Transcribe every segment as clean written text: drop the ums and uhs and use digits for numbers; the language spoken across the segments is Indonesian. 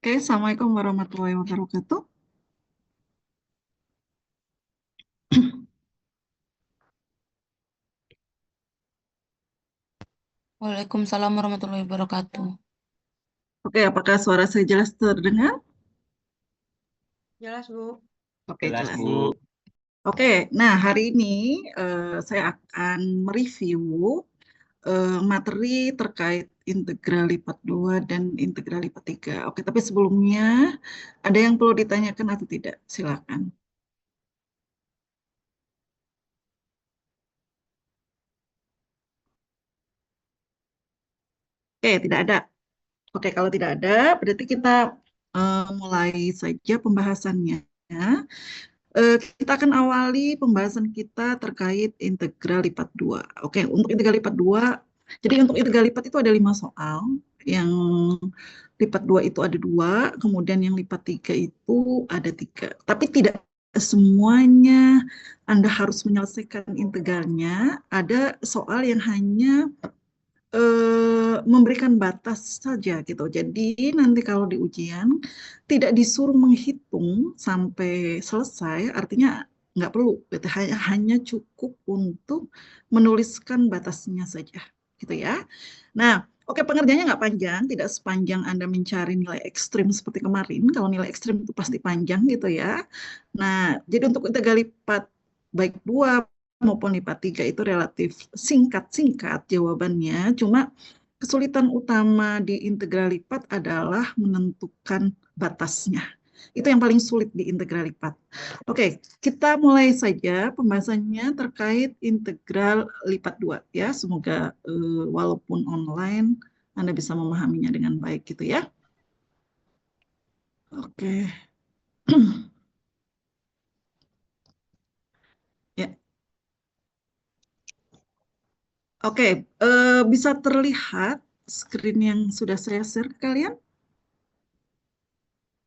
Oke, Assalamualaikum warahmatullahi wabarakatuh. Waalaikumsalam warahmatullahi wabarakatuh. Oke, apakah suara saya jelas terdengar? Jelas, Bu. Oke, Jelas, jelas. Bu. Oke, nah hari ini saya akan mereview materi terkait integral lipat 2 dan integral lipat 3. Oke, tapi sebelumnya ada yang perlu ditanyakan atau tidak? Silakan. Oke, tidak ada. Oke, kalau tidak ada, berarti kita mulai saja pembahasannya. Kita akan awali pembahasan kita terkait integral lipat 2. Oke, untuk integral lipat 2, jadi untuk integral lipat itu ada 5 soal. Yang lipat 2 itu ada 2, kemudian yang lipat 3 itu ada 3. Tapi tidak semuanya Anda harus menyelesaikan integralnya. Ada soal yang hanya memberikan batas saja gitu. Jadi nanti kalau di ujian tidak disuruh menghitung sampai selesai, artinya nggak perlu, gitu. Hanya cukup untuk menuliskan batasnya saja, gitu ya. Nah, oke, pengerjaannya nggak panjang, tidak sepanjang Anda mencari nilai ekstrim seperti kemarin. Kalau nilai ekstrim itu pasti panjang gitu ya. Nah, jadi untuk integral lipat baik 2 maupun lipat 3 itu relatif singkat-singkat jawabannya. Cuma kesulitan utama di integral lipat adalah menentukan batasnya. Itu yang paling sulit di integral lipat. Oke, kita mulai saja pembahasannya terkait integral lipat 2 ya. Semoga walaupun online Anda bisa memahaminya dengan baik gitu ya. Oke. Ya. Oke, bisa terlihat screen yang sudah saya share ke kalian?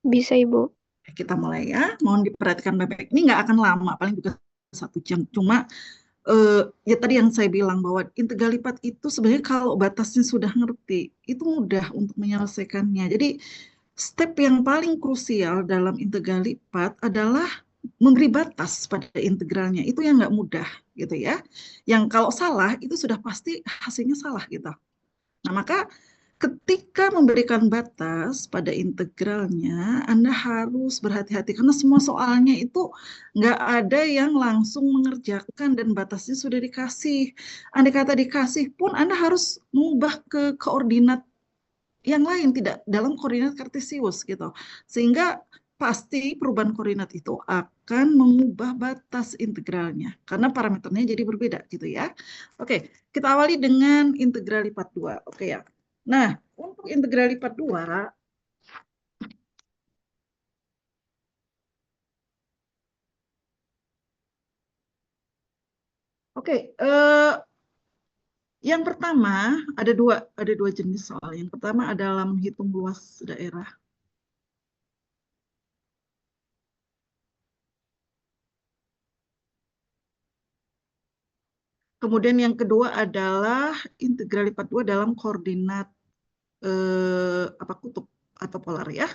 Bisa, Ibu. Kita mulai ya. Mohon diperhatikan baik-baik. Ini nggak akan lama, paling juga 1 jam. Cuma ya tadi yang saya bilang bahwa integral lipat itu sebenarnya kalau batasnya sudah ngerti, itu mudah untuk menyelesaikannya. Jadi step yang paling krusial dalam integral lipat adalah memberi batas pada integralnya. Itu yang nggak mudah gitu ya. Yang kalau salah itu sudah pasti hasilnya salah gitu. Nah, maka ketika memberikan batas pada integralnya, Anda harus berhati-hati karena semua soalnya itu nggak ada yang langsung mengerjakan dan batasnya sudah dikasih. Andai kata dikasih pun Anda harus mengubah ke koordinat yang lain, tidak dalam koordinat kartesius gitu. Sehingga pasti perubahan koordinat itu akan mengubah batas integralnya karena parameternya jadi berbeda gitu ya. Oke, kita awali dengan integral lipat 2. Oke ya. Nah, untuk integral lipat 2, oke, yang pertama ada dua jenis soal. Yang pertama adalah menghitung luas daerah. Kemudian yang kedua adalah integral lipat 2 dalam koordinat apa kutub atau polar ya.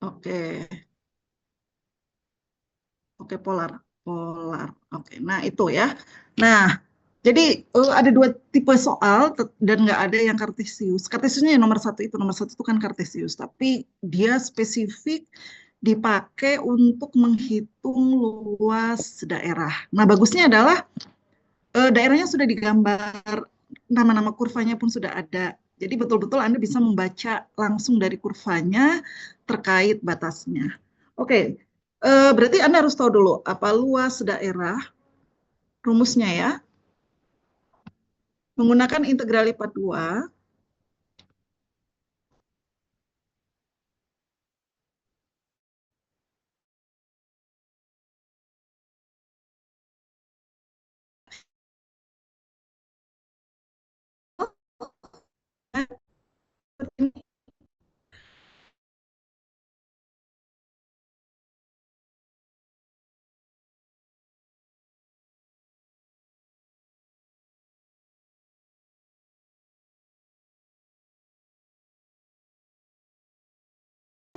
Oke, oke polar, polar. Oke, nah itu ya. Nah, jadi ada dua tipe soal dan nggak ada yang kartesius. Kartesiusnya yang nomor satu itu kan kartesius, tapi dia spesifik dipakai untuk menghitung luas daerah. Nah, bagusnya adalah daerahnya sudah digambar, nama-nama kurvanya pun sudah ada. Jadi betul-betul Anda bisa membaca langsung dari kurvanya terkait batasnya. Oke, berarti Anda harus tahu dulu apa luas daerah, rumusnya ya. Menggunakan integral lipat 2,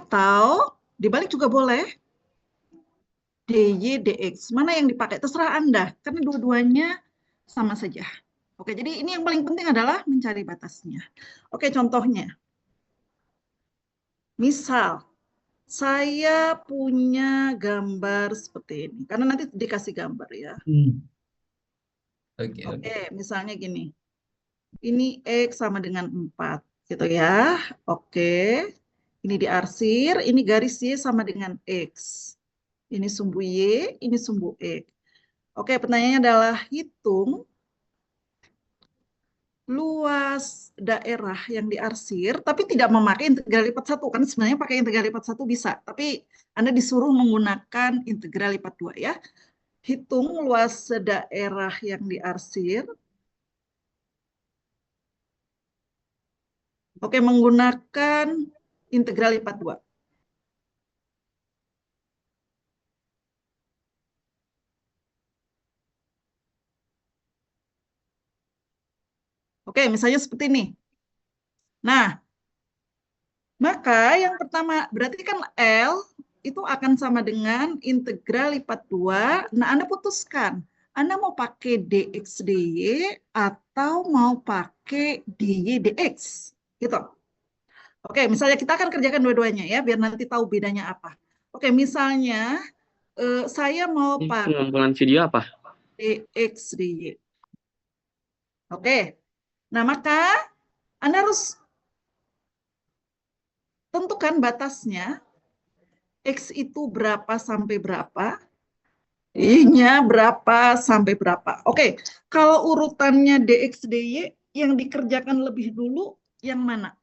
Atau dibalik juga boleh. DY, DX. Mana yang dipakai? Terserah Anda. Karena dua-duanya sama saja. Oke, jadi ini yang paling penting adalah mencari batasnya. Oke, contohnya. Misal, saya punya gambar seperti ini. Karena nanti dikasih gambar ya. Oke. Oke, misalnya gini. Ini X sama dengan 4. Gitu ya. Oke. Ini diarsir. Ini garis Y sama dengan X. Ini sumbu Y, ini sumbu X. Oke, pertanyaannya adalah hitung luas daerah yang diarsir, tapi tidak memakai integral lipat 1. Kan sebenarnya pakai integral lipat 1 bisa, tapi Anda disuruh menggunakan integral lipat 2 ya. Hitung luas daerah yang diarsir. Oke, menggunakan integral lipat 2. Oke, misalnya seperti ini. Nah, maka yang pertama, berarti kan L itu akan sama dengan integral lipat 2. Nah, Anda putuskan. Anda mau pakai dx dy atau mau pakai dy dx. Gitu. Oke, misalnya kita akan kerjakan dua-duanya ya, biar nanti tahu bedanya apa. Oke, misalnya saya mau pakai Pengumpulan video apa? dx dy. Oke, nah maka Anda harus tentukan batasnya. X itu berapa sampai berapa, Y-nya berapa sampai berapa. Oke, kalau urutannya DX, DY yang dikerjakan lebih dulu yang mana?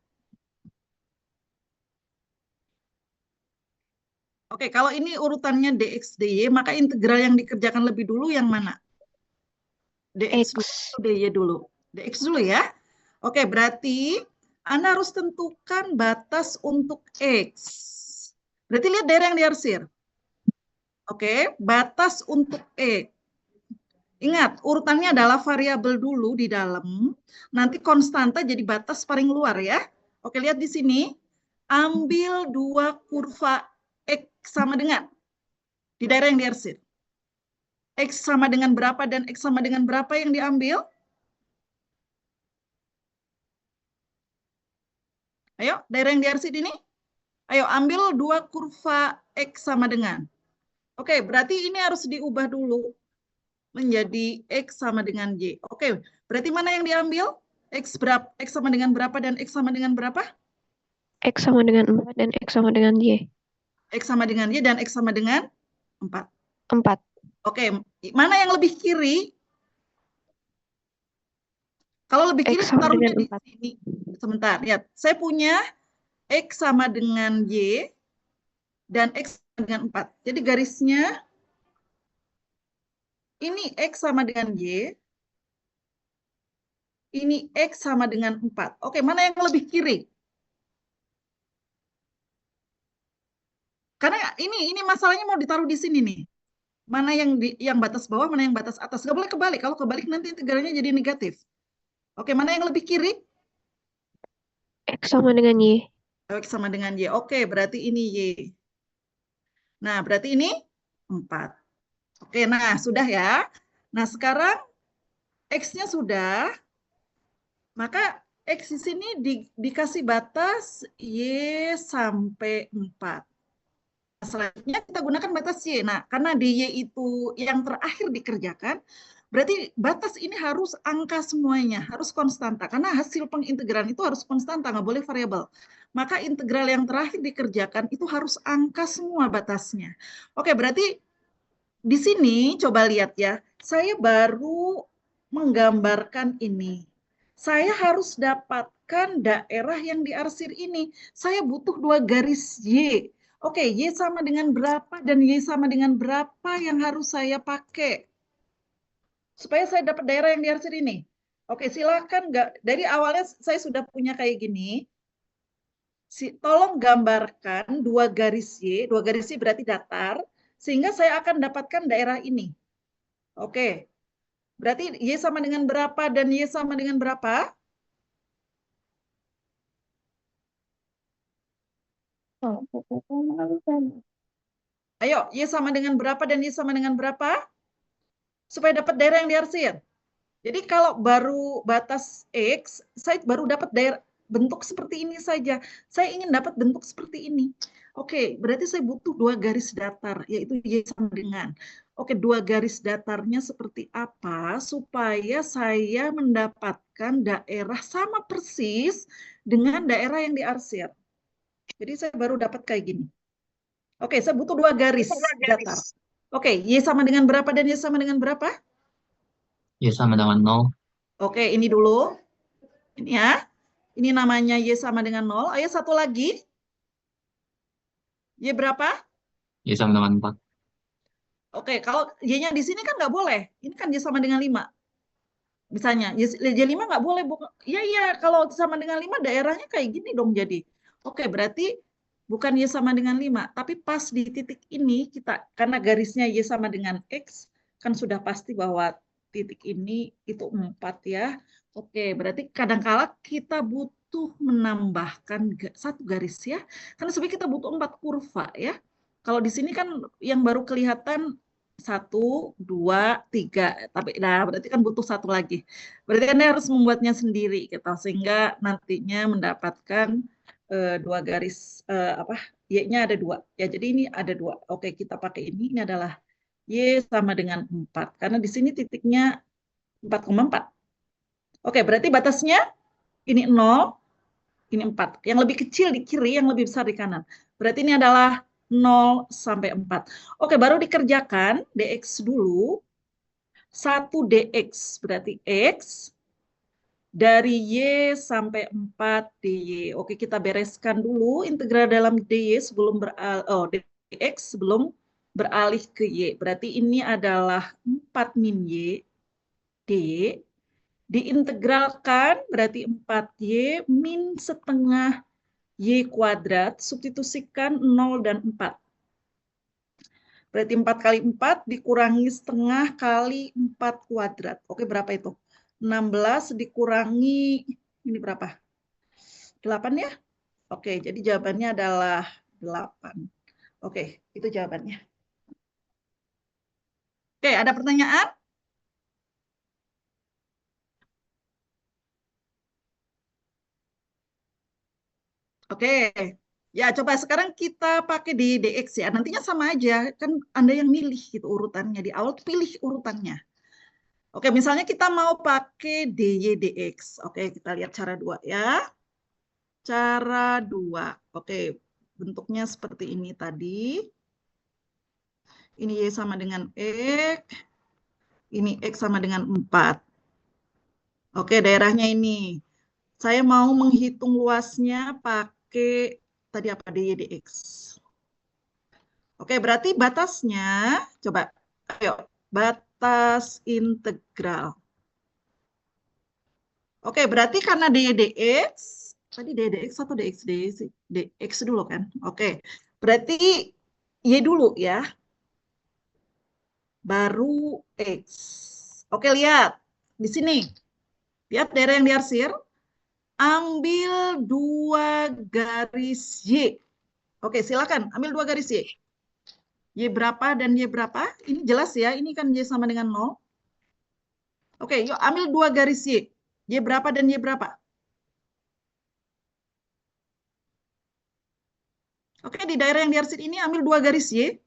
Oke, kalau ini urutannya DX, DY, maka integral yang dikerjakan lebih dulu yang mana? DX dulu atau DY dulu? DX dulu ya. Oke, berarti Anda harus tentukan batas untuk X. Berarti lihat daerah yang diarsir. Oke, batas untuk X. Ingat, urutannya adalah variabel dulu di dalam, nanti konstanta jadi batas paling luar ya. Oke, lihat di sini. Ambil dua kurva X sama dengan di daerah yang diarsir. X sama dengan berapa dan X sama dengan berapa yang diambil? Ayo, daerah yang diarsir ini. Ayo, ambil dua kurva X sama dengan. Oke, berarti ini harus diubah dulu menjadi X sama dengan Y. Oke, berarti mana yang diambil? X berapa? X sama dengan berapa dan X sama dengan berapa? X sama dengan 4 dan X sama dengan Y. X sama dengan Y dan X sama dengan 4. 4. Oke, mana yang lebih kiri? Kalau lebih kiri, X sama taruhnya dengan di 4. sini. Sebentar, lihat. Saya punya X sama dengan Y dan X sama dengan 4. Jadi garisnya, ini X sama dengan Y, ini X sama dengan 4. Oke, mana yang lebih kiri? Karena ini masalahnya mau ditaruh di sini nih. Mana yang batas bawah, mana yang batas atas. Nggak boleh kebalik. Kalau kebalik nanti integralnya jadi negatif. Oke, mana yang lebih kiri? X sama dengan Y. X sama dengan Y. Oke, berarti ini Y. Nah, berarti ini 4. Oke, nah sudah ya. Nah, sekarang X-nya sudah. Maka X di sini dikasih batas Y sampai 4. Selanjutnya kita gunakan batas Y. Nah, karena di Y itu yang terakhir dikerjakan, berarti batas ini harus angka semuanya, harus konstanta. Karena hasil pengintegralan itu harus konstanta, nggak boleh variabel. Maka integral yang terakhir dikerjakan itu harus angka semua batasnya. Oke, berarti di sini coba lihat ya, saya baru menggambarkan ini. Saya harus dapatkan daerah yang diarsir ini. Saya butuh dua garis Y. Oke, Y sama dengan berapa dan Y sama dengan berapa yang harus saya pakai supaya saya dapat daerah yang diarsir ini. Oke, silakan. Dari awalnya saya sudah punya kayak gini. Tolong gambarkan dua garis Y berarti datar, sehingga saya akan dapatkan daerah ini. Oke, berarti Y sama dengan berapa dan Y sama dengan berapa? Ayo, Y sama dengan berapa dan Y sama dengan berapa? Supaya dapat daerah yang diarsir. Jadi kalau baru batas X, saya baru dapat daerah bentuk seperti ini saja. Saya ingin dapat bentuk seperti ini. Oke, berarti saya butuh dua garis datar, yaitu Y sama dengan. Oke, dua garis datarnya seperti apa supaya saya mendapatkan daerah sama persis dengan daerah yang diarsir. Jadi saya baru dapat kayak gini. Oke, saya butuh dua garis datar. Oke, Y sama dengan berapa dan Y sama dengan berapa? Y sama dengan 0. Oke, ini dulu. Ini ya. Ini namanya Y sama dengan 0. Ayo satu lagi. Y berapa? Y sama dengan 4. Oke, kalau Y-nya di sini kan nggak boleh. Ini kan Y sama dengan 5. Misalnya, Y5 nggak boleh. Iya, kalau sama dengan 5 daerahnya kayak gini dong jadi. Oke, berarti bukan Y sama dengan 5. Tapi pas di titik ini, kita karena garisnya Y sama dengan X, kan sudah pasti bahwa titik ini itu 4 ya. Oke, berarti kadangkala kita butuh menambahkan satu garis ya. Karena sebenarnya kita butuh 4 kurva ya. Kalau di sini kan yang baru kelihatan 1, 2, 3. Tapi nah berarti kan butuh satu lagi. Berarti Anda harus membuatnya sendiri gitu sehingga nantinya mendapatkan dua garis Y-nya ada 2. Ya, jadi ini ada 2. Oke, kita pakai ini adalah Y sama dengan 4 karena di sini titiknya 4,4. Oke, berarti batasnya ini 0, ini 4. Yang lebih kecil di kiri, yang lebih besar di kanan. Berarti ini adalah 0 sampai 4. Oke, baru dikerjakan dx dulu. 1 dx berarti x dari y sampai 4 dy. Oke, kita bereskan dulu integral dalam dy sebelum dx sebelum beralih ke y. Berarti ini adalah 4 min y dy. Diintegralkan berarti 4y min setengah y kuadrat, substitusikan 0 dan 4. Berarti 4 kali 4 dikurangi setengah kali 4 kuadrat. Oke, berapa itu? 16 dikurangi, ini berapa? 8 ya? Oke, jadi jawabannya adalah 8. Oke, itu jawabannya. Oke, ada pertanyaan? Oke, ya coba sekarang kita pakai di DX ya. Nantinya sama aja, kan Anda yang milih gitu urutannya. Di awal pilih urutannya. Oke, misalnya kita mau pakai DY DX. Oke, kita lihat cara 2 ya. Cara 2. Oke, bentuknya seperti ini tadi. Ini Y sama dengan X. Ini X sama dengan 4. Oke, daerahnya ini. Saya mau menghitung luasnya pakai tadi apa DY DX. Oke, berarti batasnya, coba, ayo, batas integral. Oke, berarti karena dx, tadi dx atau dx dulu kan? Oke, berarti y dulu ya, baru x. Oke, lihat di sini, lihat daerah yang diarsir, ambil 2 garis y. Oke, silakan ambil 2 garis y. Y berapa dan Y berapa? Ini jelas ya, ini kan Y sama dengan 0. Oke, yuk ambil 2 garis Y. Y berapa dan Y berapa? Oke, di daerah yang diarsir ini ambil 2 garis Y.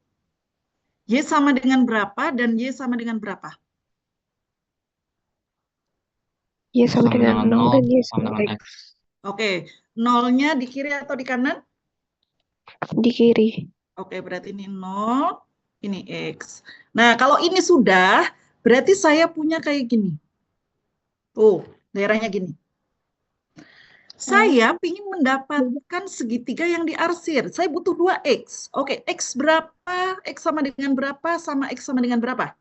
Y sama dengan berapa dan Y sama dengan berapa? Y sama dengan 0 dan Y sama sama dengan X. X. Oke, nolnya di kiri atau di kanan? Di kiri. Oke, berarti ini 0, ini X. Nah, kalau ini sudah, berarti saya punya kayak gini. Tuh, daerahnya gini. Saya ingin mendapatkan segitiga yang diarsir. Saya butuh 2X. Oke, X berapa? X sama dengan berapa? Sama X sama dengan berapa?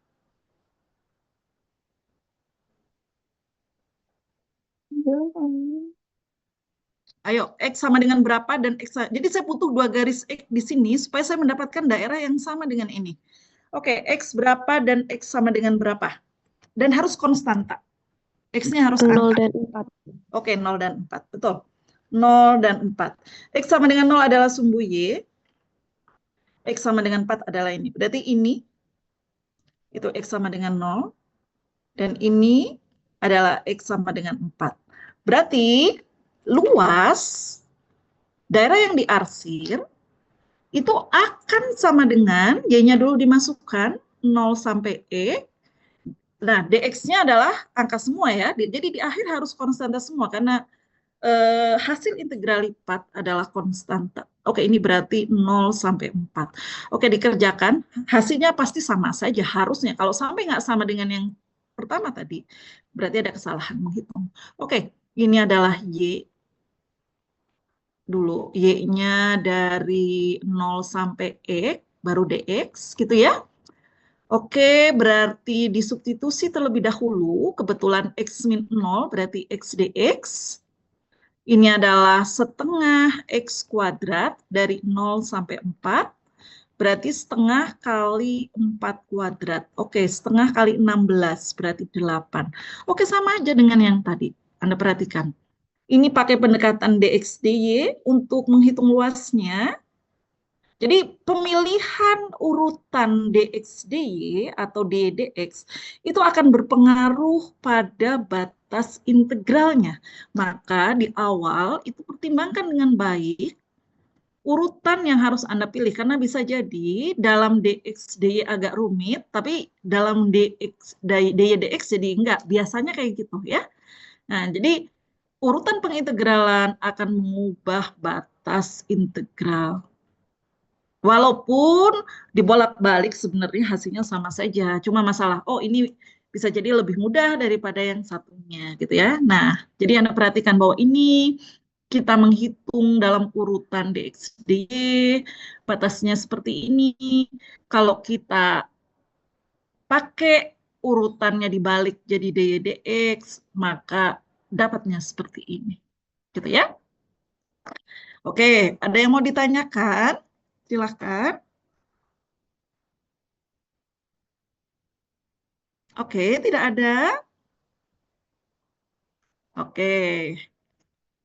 Ayo, X sama dengan berapa dan X. Jadi saya butuh 2 garis X di sini supaya saya mendapatkan daerah yang sama dengan ini. Oke, X berapa dan X sama dengan berapa? Dan harus konstanta. X-nya harus 0 angka. dan 4. Oke, 0 dan 4. Betul. 0, dan 4. X sama dengan 0 adalah sumbu Y. X sama dengan 4 adalah ini. Berarti ini, itu X sama dengan 0. Dan ini adalah X sama dengan 4. Berarti luas daerah yang diarsir itu akan sama dengan, Y-nya dulu dimasukkan, 0 sampai E. Nah, dx-nya adalah angka semua ya. Jadi di akhir harus konstanta semua karena hasil integral lipat adalah konstanta. Oke, ini berarti 0 sampai 4. Oke, dikerjakan. Hasilnya pasti sama saja harusnya. Kalau sampai nggak sama dengan yang pertama tadi, berarti ada kesalahan menghitung. Oke, ini adalah Y dulu. Y-nya dari 0 sampai E, baru dx, gitu ya. Oke, berarti disubstitusi terlebih dahulu. Kebetulan X min 0, berarti X dx. Ini adalah setengah X kuadrat dari 0 sampai 4. Berarti setengah kali 4 kuadrat. Oke, setengah kali 16, berarti 8. Oke, sama aja dengan yang tadi. Anda perhatikan. Ini pakai pendekatan dx dy untuk menghitung luasnya. Jadi pemilihan urutan dx dy atau dy dx itu akan berpengaruh pada batas integralnya. Maka di awal itu pertimbangkan dengan baik urutan yang harus Anda pilih. Karena bisa jadi dalam dx dy agak rumit, tapi dalam dy dx jadi enggak. Biasanya kayak gitu ya. Nah, jadi urutan pengintegralan akan mengubah batas integral. Walaupun dibolak-balik sebenarnya hasilnya sama saja. Cuma masalah, oh ini bisa jadi lebih mudah daripada yang satunya gitu ya. Nah, jadi Anda perhatikan bahwa ini kita menghitung dalam urutan dx dy, batasnya seperti ini. Kalau kita pakai urutannya dibalik jadi dy dx, maka dapatnya seperti ini. Gitu ya. Oke, ada yang mau ditanyakan? Silahkan. Oke, tidak ada. Oke,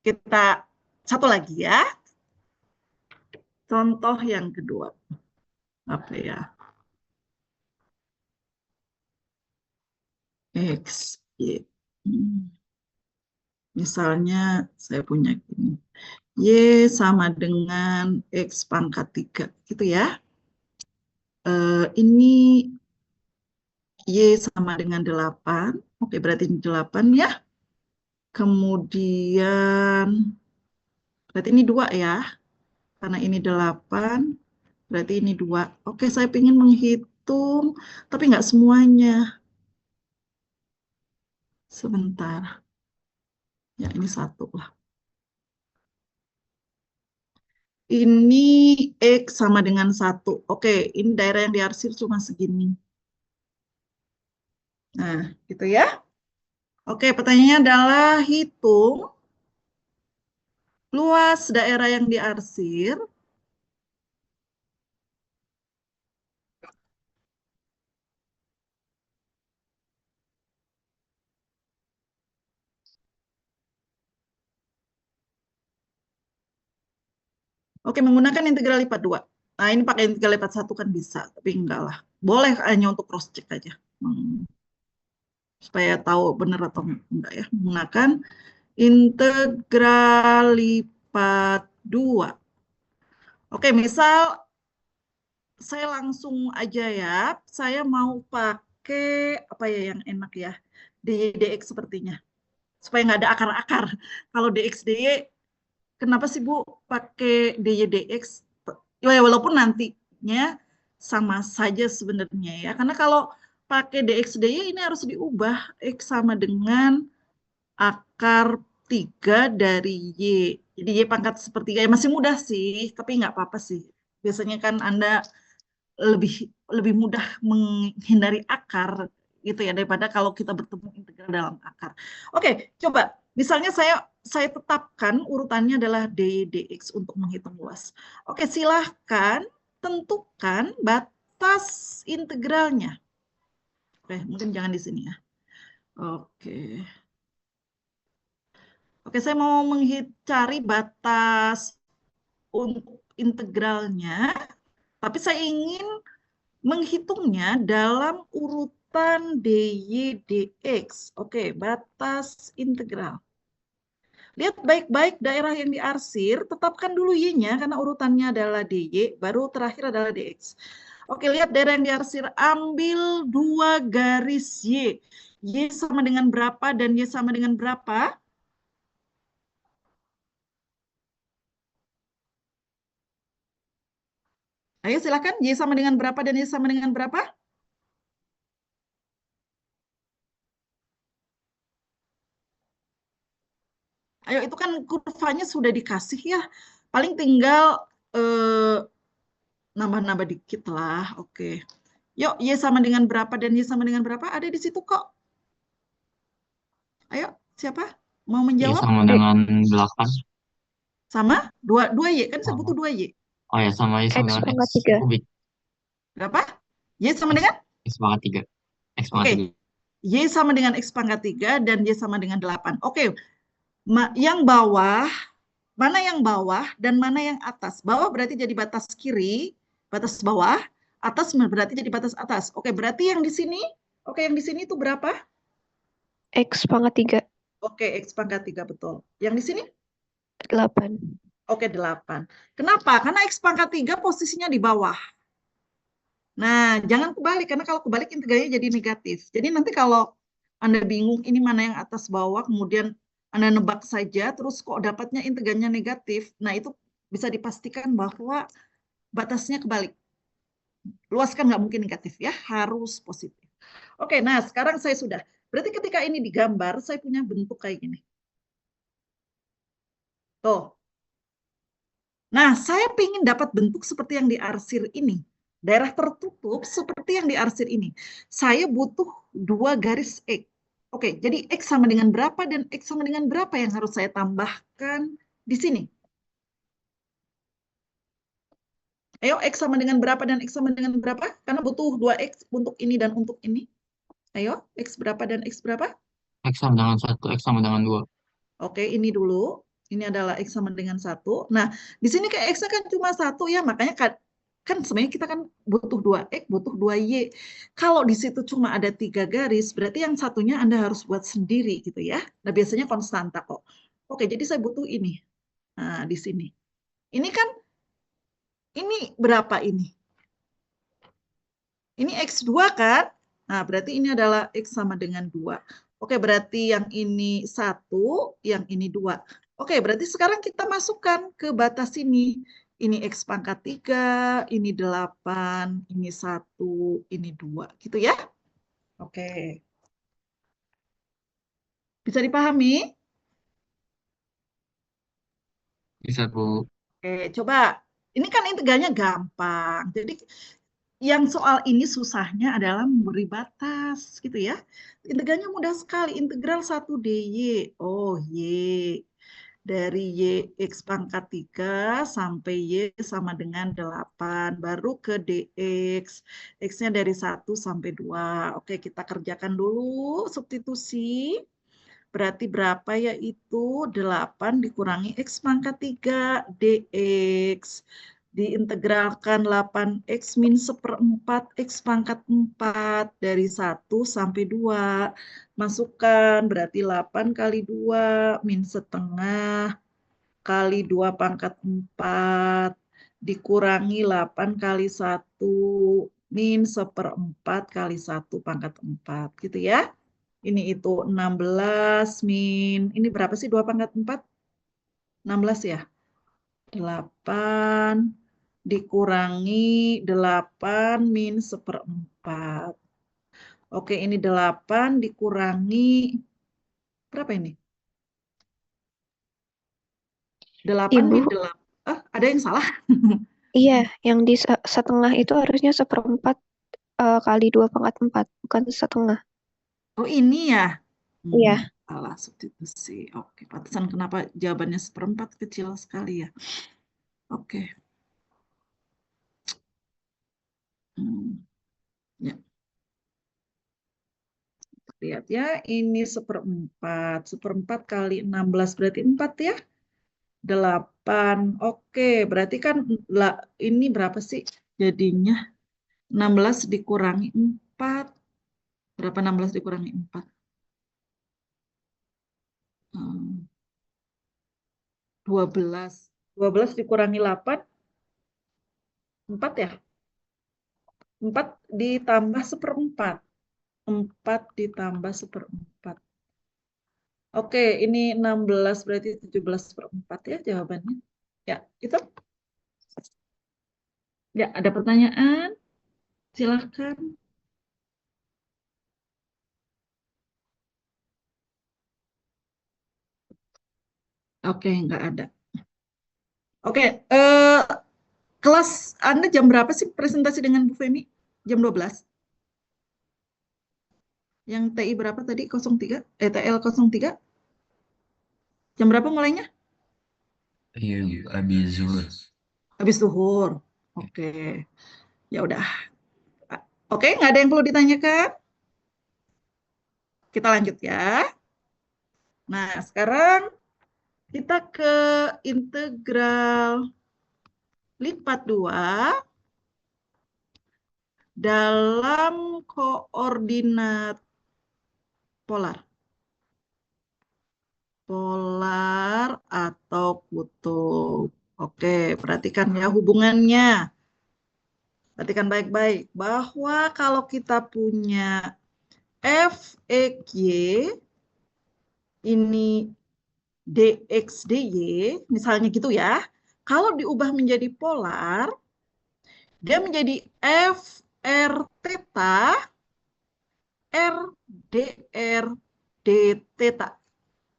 kita satu lagi ya. Contoh yang kedua. Apa ya? X, Y. Misalnya saya punya gini. Y sama dengan X pangkat 3. Gitu ya. Ini Y sama dengan 8. Oke, berarti ini 8 ya. Kemudian, berarti ini 2 ya. Karena ini 8, berarti ini 2. Oke, saya ingin menghitung, tapi nggak semuanya. Sebentar. Ya, ini 1 lah. Ini X sama dengan 1. Oke, ini daerah yang diarsir cuma segini. Nah, gitu ya. Oke, pertanyaannya adalah hitung luas daerah yang diarsir. Oke, menggunakan integral lipat 2. Nah, ini pakai integral lipat 1 kan bisa, tapi enggak lah. Boleh hanya untuk cross check aja. Supaya tahu benar atau enggak ya. Menggunakan integral lipat 2. Oke, misal saya langsung aja ya. Saya mau pakai apa ya yang enak ya? dx sepertinya. Supaya nggak ada akar-akar. Kalau dx dy, kenapa sih Bu pakai dy dx? Ya, walaupun nantinya sama saja sebenarnya ya. Karena kalau pakai dx dy ini harus diubah. X sama dengan akar 3 dari Y. Jadi Y pangkat sepertiga. Ya masih mudah sih, tapi nggak apa-apa sih. Biasanya kan Anda lebih lebih mudah menghindari akar gitu ya daripada kalau kita bertemu integral dalam akar. Oke, coba misalnya saya tetapkan urutannya adalah dy dx untuk menghitung luas. Oke, silahkan tentukan batas integralnya. Oke, mungkin jangan di sini ya. Oke. Oke, saya mau cari batas untuk integralnya, tapi saya ingin menghitungnya dalam urutan dy dx. Oke, batas integral. Lihat baik-baik daerah yang diarsir, tetapkan dulu y-nya karena urutannya adalah dy, baru terakhir adalah dx. Oke, lihat daerah yang diarsir, ambil 2 garis y. Y sama dengan berapa dan y sama dengan berapa? Ayo silakan, y sama dengan berapa dan y sama dengan berapa? Ayo, itu kan kurvanya sudah dikasih ya. Paling tinggal nambah-nambah dikit lah. Oke. Yuk, y sama dengan berapa dan y sama dengan berapa? Ada di situ kok. Ayo, siapa mau Y menjawab? sama dengan 8. Sama? 2y, kan saya butuh Sama. 2y. Oh ya, sama Y sama X dengan pangkat X 3. kubik. Berapa? Y sama X, dengan? X pangkat 3. X pangkat Oke. 3. Y sama dengan X pangkat 3 dan Y sama dengan 8. Oke. Yang bawah, mana yang bawah dan mana yang atas? Bawah berarti jadi batas kiri, batas bawah. Atas berarti jadi batas atas. Oke, berarti yang di sini, yang di sini itu berapa? X pangkat 3. Oke, X pangkat 3, betul. Yang di sini? 8. Oke, 8. Kenapa? Karena X pangkat 3 posisinya di bawah. Nah, jangan kebalik, karena kalau kebalik integralnya jadi negatif. Jadi nanti kalau Anda bingung ini mana yang atas bawah, kemudian Anda nebak saja, terus kok dapatnya integralnya negatif, nah itu bisa dipastikan bahwa batasnya kebalik. Luas kan nggak mungkin negatif ya, harus positif. Oke, nah sekarang saya sudah. Berarti ketika ini digambar, saya punya bentuk kayak gini. Tuh. Nah, saya ingin dapat bentuk seperti yang diarsir ini. Daerah tertutup seperti yang diarsir ini. Saya butuh 2 garis X. Oke, jadi X sama dengan berapa dan X sama dengan berapa yang harus saya tambahkan di sini? Ayo, X sama dengan berapa dan X sama dengan berapa? Karena butuh 2X untuk ini dan untuk ini. Ayo, X berapa dan X berapa? X sama dengan 1, X sama dengan 2. Oke, ini dulu. Ini adalah X sama dengan 1. Nah, di sini kayak X-nya kan cuma 1 ya, makanya kan sebenarnya kita kan butuh 2X, butuh 2Y. Kalau di situ cuma ada 3 garis, berarti yang satunya Anda harus buat sendiri gitu ya. Nah, biasanya konstanta kok. Oke, jadi saya butuh ini. Nah, di sini. Ini kan, ini berapa ini? Ini X2 kan? Nah, berarti ini adalah X sama dengan 2. Oke, berarti yang ini 1, yang ini 2. Oke, berarti sekarang kita masukkan ke batas ini. Ini X pangkat 3, ini 8, ini 1, ini 2. Gitu ya? Oke. Bisa dipahami? Bisa, Bu. Oke, coba. Ini kan integralnya gampang. Jadi yang soal ini susahnya adalah memberi batas gitu ya. Integralnya mudah sekali. Integral 1 dy. Oh, y. Dari y x pangkat 3 sampai y sama dengan 8. Baru ke dx. X-nya dari 1 sampai 2. Oke, kita kerjakan dulu substitusi. Berarti berapa yaitu 8 dikurangi X pangkat 3 dx. Diintegralkan 8X min 1/4 X pangkat 4 dari 1 sampai 2. Masukkan berarti 8 kali 2 min setengah kali 2 pangkat 4 dikurangi 8 kali 1 min 1/4 kali 1 pangkat 4 gitu ya. Ini itu 16 min, ini berapa sih 2 pangkat 4? 16 ya? 8 dikurangi 8 min 1/4. Oke, ini 8 dikurangi, berapa ini? 8 min Ibu, 8. Ada yang salah? iya, yang di setengah itu harusnya 1/4 kali 2 pangkat 4, bukan setengah. Oh, ini ya? Iya. Salah substitusi. Oke, pantesan kenapa jawabannya 1/4 kecil sekali ya. Oke. Ya. Lihat. lihat ya. Ini seperempat. Seperempat kali 16 berarti 4 ya. 8. Oke, berarti kan ini berapa sih jadinya? 16 dikurangi 4. Berapa 16 dikurangi 4? 12. 12 dikurangi 8. 4 ya? 4 ditambah seperempat. 4 ditambah seperempat. Oke, ini 16 berarti 17/4 ya jawabannya. Ya, itu. Ya, ada pertanyaan? Silahkan. Oke, nggak ada. Oke, kelas Anda jam berapa sih presentasi dengan Bu Femi? Jam 12? Yang TI berapa tadi? 03? TL 03? Jam berapa mulainya? Iya, habis zuhur. Habis zuhur. Oke. Ya udah. Oke, nggak ada yang perlu ditanyakan? Kita lanjut ya. Nah, sekarang kita ke integral lipat 2 dalam koordinat polar. Polar atau kutub. Oke, perhatikan ya hubungannya. Perhatikan baik-baik bahwa kalau kita punya f, x, y, ini dx, dy, misalnya gitu ya. Kalau diubah menjadi polar, dia menjadi f, r, theta, r, dr, d, theta.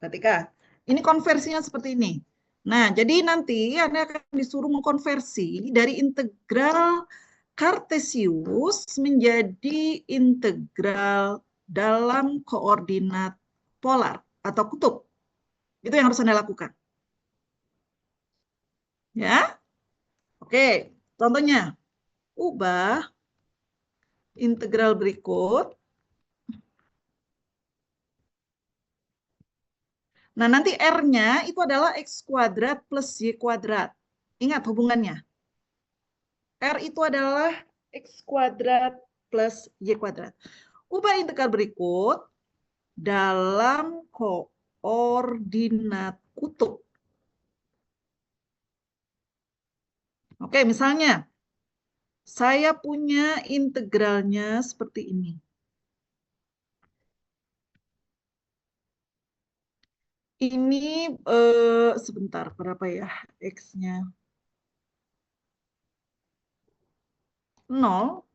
Perhatikan, ini konversinya seperti ini. Nah, jadi nanti Anda akan disuruh mengkonversi dari integral Kartesius menjadi integral dalam koordinat polar atau kutub. Itu yang harus Anda lakukan. Ya. Oke, contohnya ubah integral berikut. Nah, nanti R-nya itu adalah X kuadrat plus Y kuadrat. Ingat hubungannya. R itu adalah X kuadrat plus Y kuadrat. Ubah integral berikut dalam koordinat kutub. Oke, misalnya saya punya integralnya seperti ini. Ini sebentar, berapa ya X-nya? 0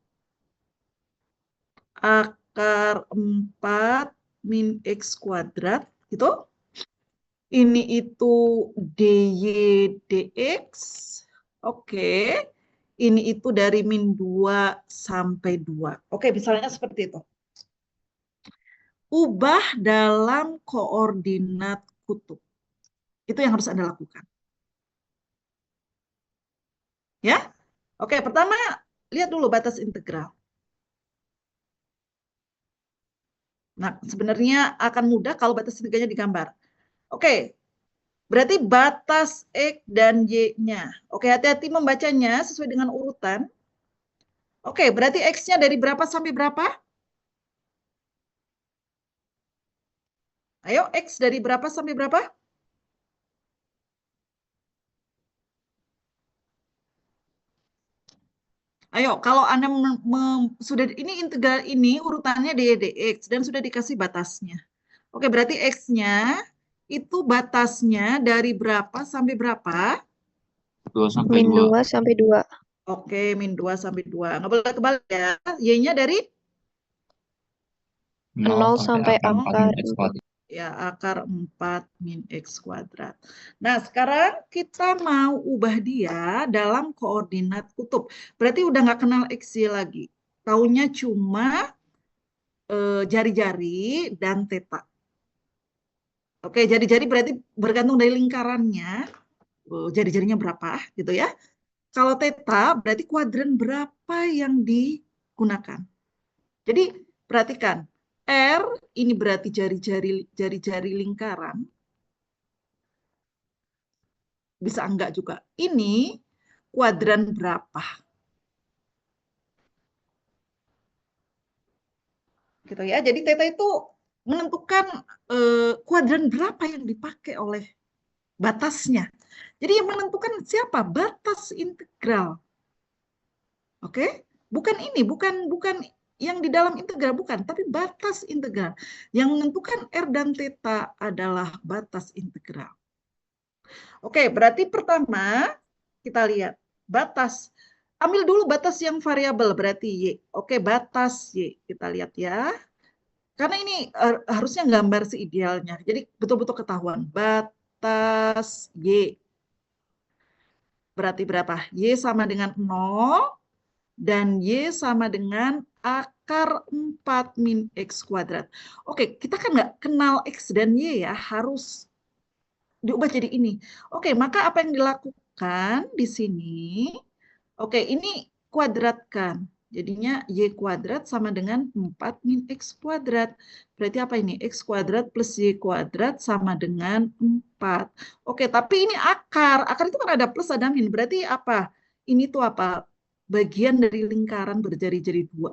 akar 4 min X kuadrat, gitu. Ini itu dy dx. Oke. Ini itu dari min 2 sampai 2. Oke, misalnya seperti itu. Ubah dalam koordinat kutub. Itu yang harus Anda lakukan. Ya? Oke, pertama lihat dulu batas integral. Nah, sebenarnya akan mudah kalau batas integralnya digambar. Oke, berarti batas X dan Y-nya. Oke, hati-hati membacanya sesuai dengan urutan. Oke, berarti X-nya dari berapa sampai berapa? Ayo, X dari berapa sampai berapa? Ayo, kalau Anda sudah ini integral ini urutannya dx dan sudah dikasih batasnya. Oke, berarti X-nya itu batasnya dari berapa sampai berapa? 2 sampai Min 2. 2 sampai 2. Oke, min 2 sampai 2. Nggak boleh kebalik ya. Y-nya dari? 0 sampai akar 4 akar min X kuadrat. Ya, akar 4 min X kuadrat. Nah, sekarang kita mau ubah dia dalam koordinat kutub. Berarti udah nggak kenal X-Y lagi. Taunya cuma jari-jari dan theta. Oke, jari-jari berarti bergantung dari lingkarannya. Jari-jarinya berapa gitu ya. Kalau theta berarti kuadran berapa yang digunakan. Jadi perhatikan, R ini berarti jari-jari lingkaran. Bisa enggak juga. Ini kuadran berapa? Gitu ya. Jadi theta itu menentukan kuadran berapa yang dipakai oleh batasnya. Jadi yang menentukan siapa? Batas integral. Oke? Bukan ini, bukan yang di dalam integral, bukan, tapi batas integral. Yang menentukan R dan theta adalah batas integral. Oke, berarti pertama kita lihat batas. Ambil dulu batas yang variabel, berarti Y. Oke, batas Y. Kita lihat ya. Karena ini harusnya gambar seidealnya. Jadi betul-betul ketahuan. Batas Y. Berarti berapa? Y sama dengan 0 dan Y sama dengan akar 4 min X kuadrat. Oke, kita kan nggak kenal X dan Y ya. Harus diubah jadi ini. Oke, maka apa yang dilakukan di sini? Oke, ini kuadratkan. Jadinya Y kuadrat sama dengan 4 min X kuadrat. Berarti apa ini? X kuadrat plus Y kuadrat sama dengan 4. Oke, tapi ini akar. Akar itu kan ada plus, ada min. Berarti apa? Ini tuh apa? Bagian dari lingkaran berjari-jari 2.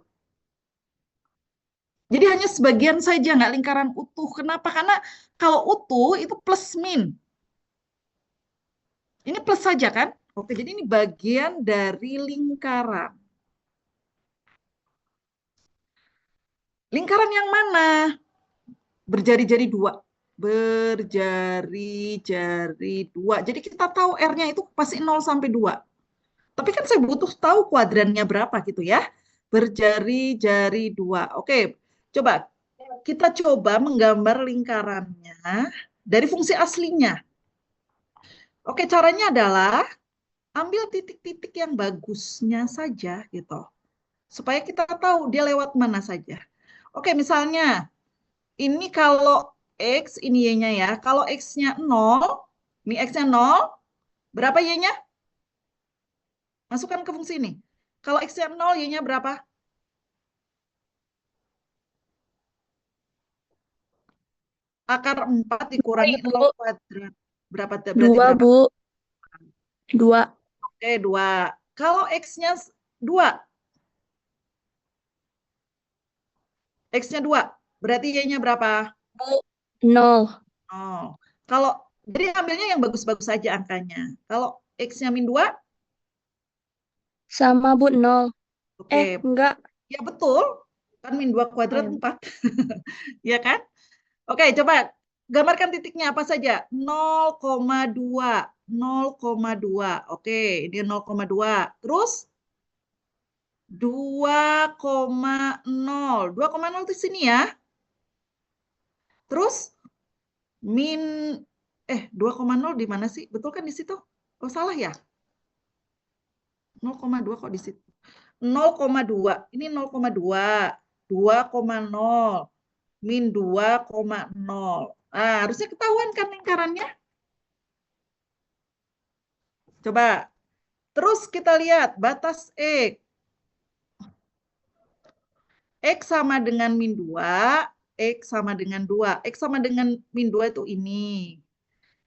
Jadi hanya sebagian saja, nggak lingkaran utuh. Kenapa? Karena kalau utuh itu plus min. Ini plus saja kan? Oke, jadi ini bagian dari lingkaran. Lingkaran yang mana? Berjari-jari 2. Berjari-jari 2. Jadi kita tahu R-nya itu pasti 0 sampai 2. Tapi kan saya butuh tahu kuadrannya berapa gitu ya. Berjari-jari 2. Oke, coba kita coba menggambar lingkarannya dari fungsi aslinya. Oke, caranya adalah ambil titik-titik yang bagusnya saja gitu. Supaya kita tahu dia lewat mana saja. Oke, misalnya ini kalau X, ini Y-nya ya. Kalau X-nya 0, ini X-nya 0, berapa Y-nya? Masukkan ke fungsi ini. Kalau X-nya 0, Y-nya berapa? Akar 4 dikurangi 0 kuadrat. Berapa? Berarti Dua, berapa? Bu. 2. Oke, 2. Kalau X-nya 2, X-nya 2, berarti Y-nya berapa? 0. Oh. Kalau jadi ambilnya yang bagus-bagus saja angkanya. Kalau X-nya min 2, Sama, Bu, 0. oke. Enggak. Ya betul. Kan min 2 kuadrat 4. Ya kan? Oke, coba gambarkan titiknya apa saja? 0,2. 0,2. Oke, ini 0,2. Terus 2,0. 2,0 di sini ya. Terus min 2,0 di mana sih? Betul kan di situ? Oh, salah ya? 0,2 kok di situ. 0,2. Ini 0,2. 2,0 min 2,0. Harusnya ketahuan kan lingkarannya? Coba. Terus kita lihat batas X. X sama dengan min 2, X sama dengan 2. X sama dengan min 2 itu ini.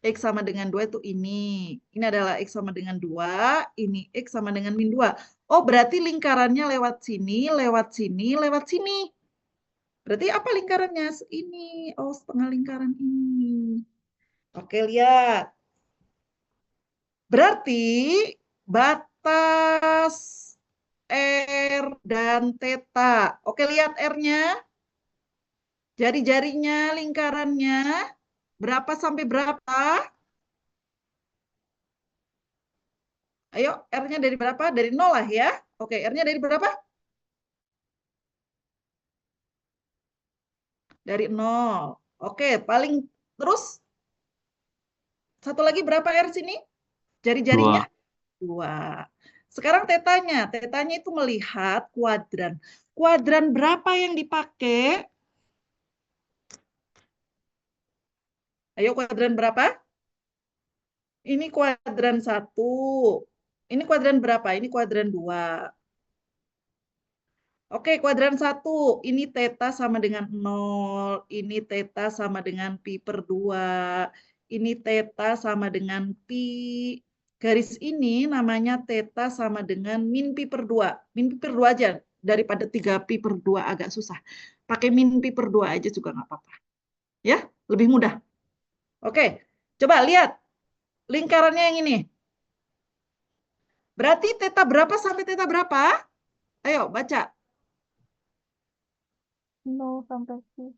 X sama dengan 2 itu ini. Ini adalah X sama dengan 2, ini X sama dengan min 2. Oh, berarti lingkarannya lewat sini, lewat sini, lewat sini. Berarti apa lingkarannya? Ini. Oh, setengah lingkaran ini. Oke, lihat. Berarti batas R dan theta. Oke, lihat R-nya. Jari-jarinya, lingkarannya. Berapa sampai berapa? Ayo, R-nya dari berapa? Dari 0 lah ya. Oke, R-nya dari berapa? Dari 0. Oke, paling terus. Satu lagi berapa R sini? Jari-jarinya? 2. Sekarang tetanya. Tetanya itu melihat kuadran. Kuadran berapa yang dipakai? Ayo, kuadran berapa? Ini kuadran 1. Ini kuadran berapa? Ini kuadran 2. Oke, kuadran 1. Ini theta sama dengan 0. Ini theta sama dengan pi per 2. Ini theta sama dengan pi. Garis ini namanya theta sama dengan min pi per 2. Min pi per 2 aja. Daripada 3 pi per 2 agak susah. Pakai min pi per 2 aja juga nggak apa-apa. Ya, lebih mudah. Oke, coba lihat. Lingkarannya yang ini. Berarti theta berapa sampai theta berapa? Ayo, baca. 0 sampai pi.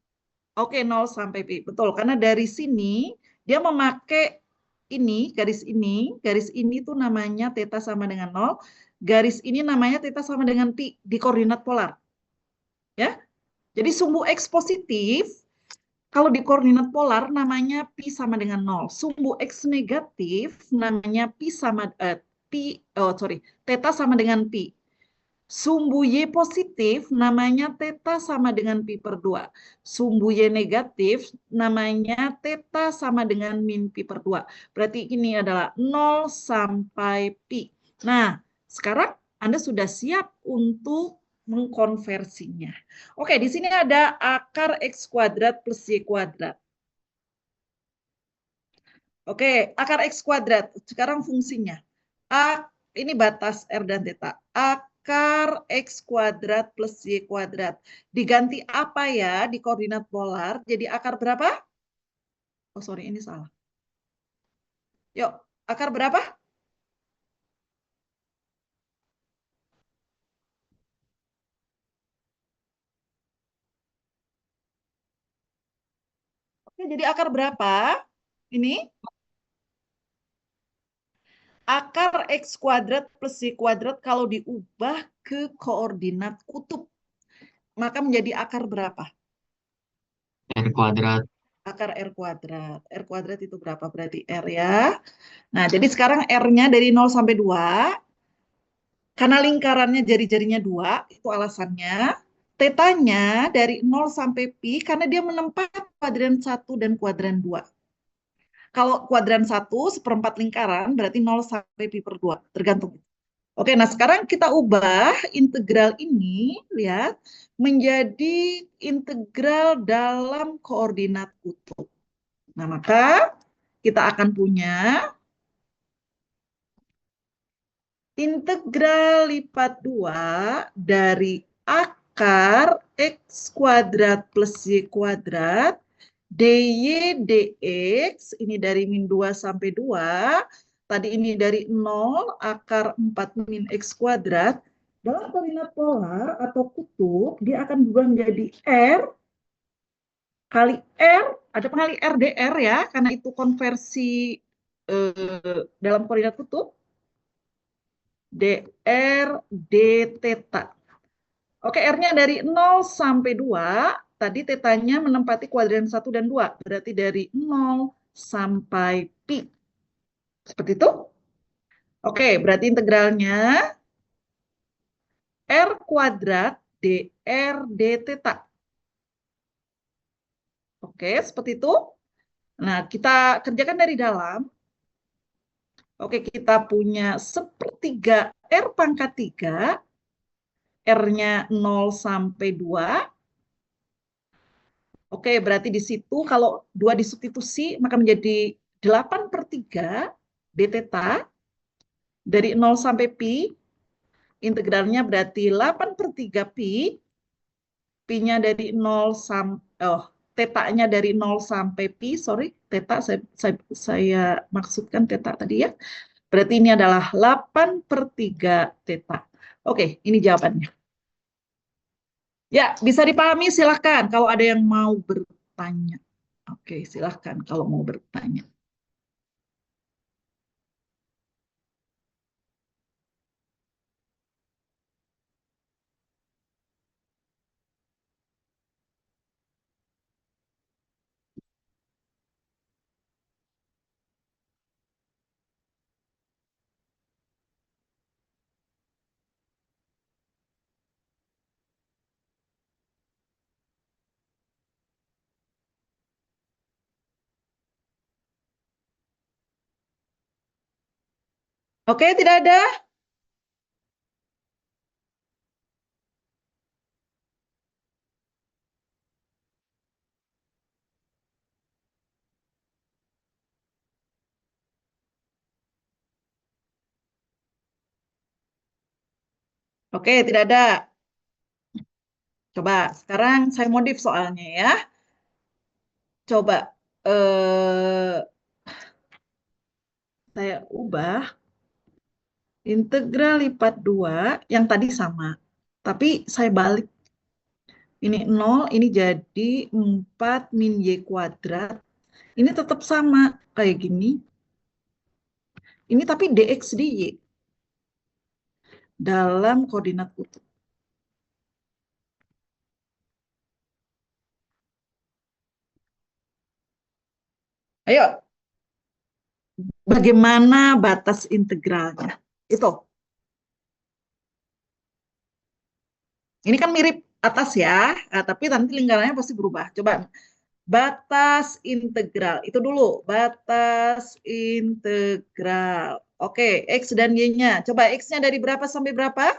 Oke, 0 sampai pi. Betul, karena dari sini dia memakai ini, garis ini tuh namanya theta sama dengan 0, garis ini namanya theta sama dengan pi di koordinat polar. Ya. Jadi sumbu X positif kalau di koordinat polar namanya pi sama dengan 0. Sumbu X negatif namanya theta sama dengan pi. Sumbu Y positif namanya theta sama dengan pi per 2. Sumbu Y negatif namanya theta sama dengan min pi per 2. Berarti ini adalah 0 sampai pi. Nah, sekarang Anda sudah siap untuk mengkonversinya. Oke, di sini ada akar X kuadrat plus Y kuadrat. Oke, akar X kuadrat. Sekarang fungsinya. Ini batas R dan theta. Akar X kuadrat plus Y kuadrat. Diganti apa ya di koordinat polar? Jadi akar berapa? Oh, sorry, ini salah. Yuk, akar berapa? Oke, jadi akar berapa? Ini akar X kuadrat plus Y kuadrat kalau diubah ke koordinat kutub, maka menjadi akar berapa? R kuadrat. Akar R kuadrat. R kuadrat itu berapa? Berarti R ya. Nah, jadi sekarang R-nya dari 0 sampai 2. Karena lingkarannya jari-jarinya 2, itu alasannya. Tetanya dari 0 sampai pi, karena dia menempati kuadran 1 dan kuadran 2. Kalau kuadran 1, seperempat lingkaran, berarti 0 sampai pi per 2. Tergantung. Oke, nah sekarang kita ubah integral ini, lihat, menjadi integral dalam koordinat kutub. Nah, maka kita akan punya integral lipat 2 dari akar X kuadrat plus Y kuadrat dy dx, ini dari min 2 sampai 2, tadi ini dari 0, akar 4 min X kuadrat, dalam koordinat polar atau kutub, dia akan berubah menjadi R kali R, ada pengali R dr ya, karena itu konversi dalam koordinat kutub, dr d theta. Oke, R-nya dari 0 sampai 2, tadi tetanya menempati kuadran 1 dan 2, berarti dari 0 sampai pi. Seperti itu? Oke, berarti integralnya R kuadrat dr d theta. Oke, seperti itu. Nah, kita kerjakan dari dalam. Oke, kita punya sepertiga R pangkat 3, R-nya 0 sampai 2. Oke, berarti di situ kalau 2 disubstitusi, maka menjadi 8 per 3 d theta. Dari 0 sampai pi, integralnya berarti 8 per 3 pi. Pi-nya dari 0 sampai, theta-nya dari 0 sampai pi, sorry, theta, saya maksudkan theta tadi ya. Berarti ini adalah 8 per 3 theta. Oke, ini jawabannya. Ya, bisa dipahami silahkan kalau ada yang mau bertanya. Oke, silahkan kalau mau bertanya. Oke, tidak ada? Oke, tidak ada. Coba sekarang saya modif soalnya ya. Coba saya ubah integral lipat 2 yang tadi sama. Tapi saya balik. Ini 0, ini jadi 4 min Y kuadrat. Ini tetap sama kayak gini. Ini tapi dx dy dalam koordinat kutub. Ayo, bagaimana batas integralnya? Itu. Ini kan mirip atas ya, tapi nanti lingkarannya pasti berubah. Coba batas integral. Itu dulu, batas integral. Oke, X dan Y-nya. Coba X-nya dari berapa sampai berapa?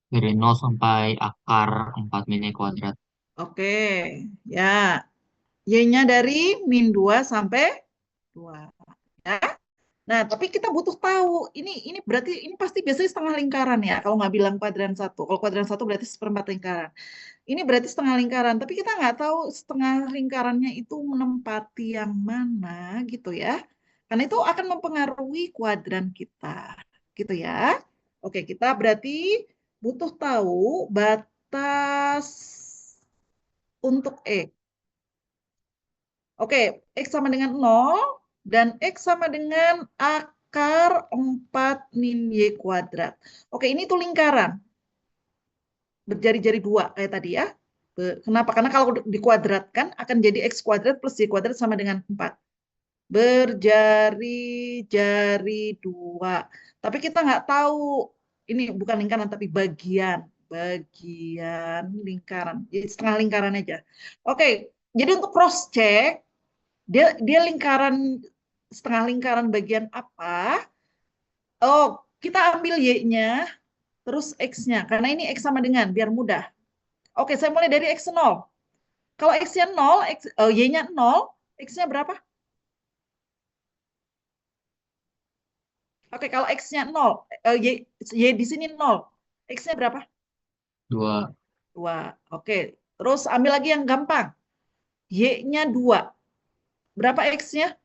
Dari 0 sampai akar 4 min Y kuadrat. Oke, ya. Y-nya dari min 2 sampai 2. Ya. Nah, tapi kita butuh tahu. Ini berarti ini pasti biasanya setengah lingkaran ya. Kalau nggak bilang kuadran 1. Kalau kuadran 1 berarti seperempat lingkaran. Ini berarti setengah lingkaran. Tapi kita nggak tahu setengah lingkarannya itu menempati yang mana gitu ya. Karena itu akan mempengaruhi kuadran kita. Gitu ya. Oke, kita berarti butuh tahu batas untuk E. Oke, X sama dengan 0 dan X sama dengan akar 4 min Y kuadrat. Oke, ini tuh lingkaran. Berjari-jari 2 kayak tadi ya. Kenapa? Karena kalau dikuadratkan akan jadi X kuadrat plus Y kuadrat sama dengan 4. Berjari-jari 2. Tapi kita nggak tahu, ini bukan lingkaran tapi bagian. Bagian lingkaran. Jadi setengah lingkaran aja. Oke, jadi untuk cross check, dia lingkaran, setengah lingkaran bagian apa? Oh, kita ambil Y-nya, terus X-nya. Karena ini X sama dengan, biar mudah. Oke, saya mulai dari X 0. Kalau X-nya 0, Y-nya 0, X-nya berapa? Oke, kalau X-nya 0, Y di sini 0. X-nya berapa? 2. 2. Oke, terus ambil lagi yang gampang. Y-nya 2. Berapa X-nya?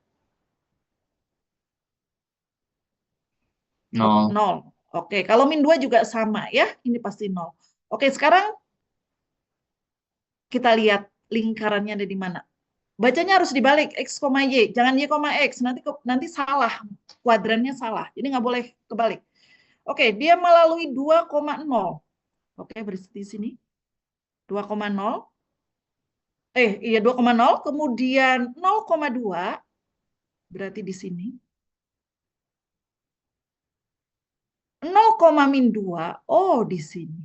0. 0. Oke, kalau min 2 juga sama ya. Ini pasti 0. Oke, sekarang kita lihat lingkarannya ada di mana. Bacanya harus dibalik, X, Y. Jangan Y, X. Nanti salah. Kuadrannya salah. Jadi nggak boleh kebalik. Oke, dia melalui 2,0. Oke, berarti di sini. 2,0. Iya 2,0. Kemudian 0,2. Berarti di sini. 0, min 2. Oh, di sini.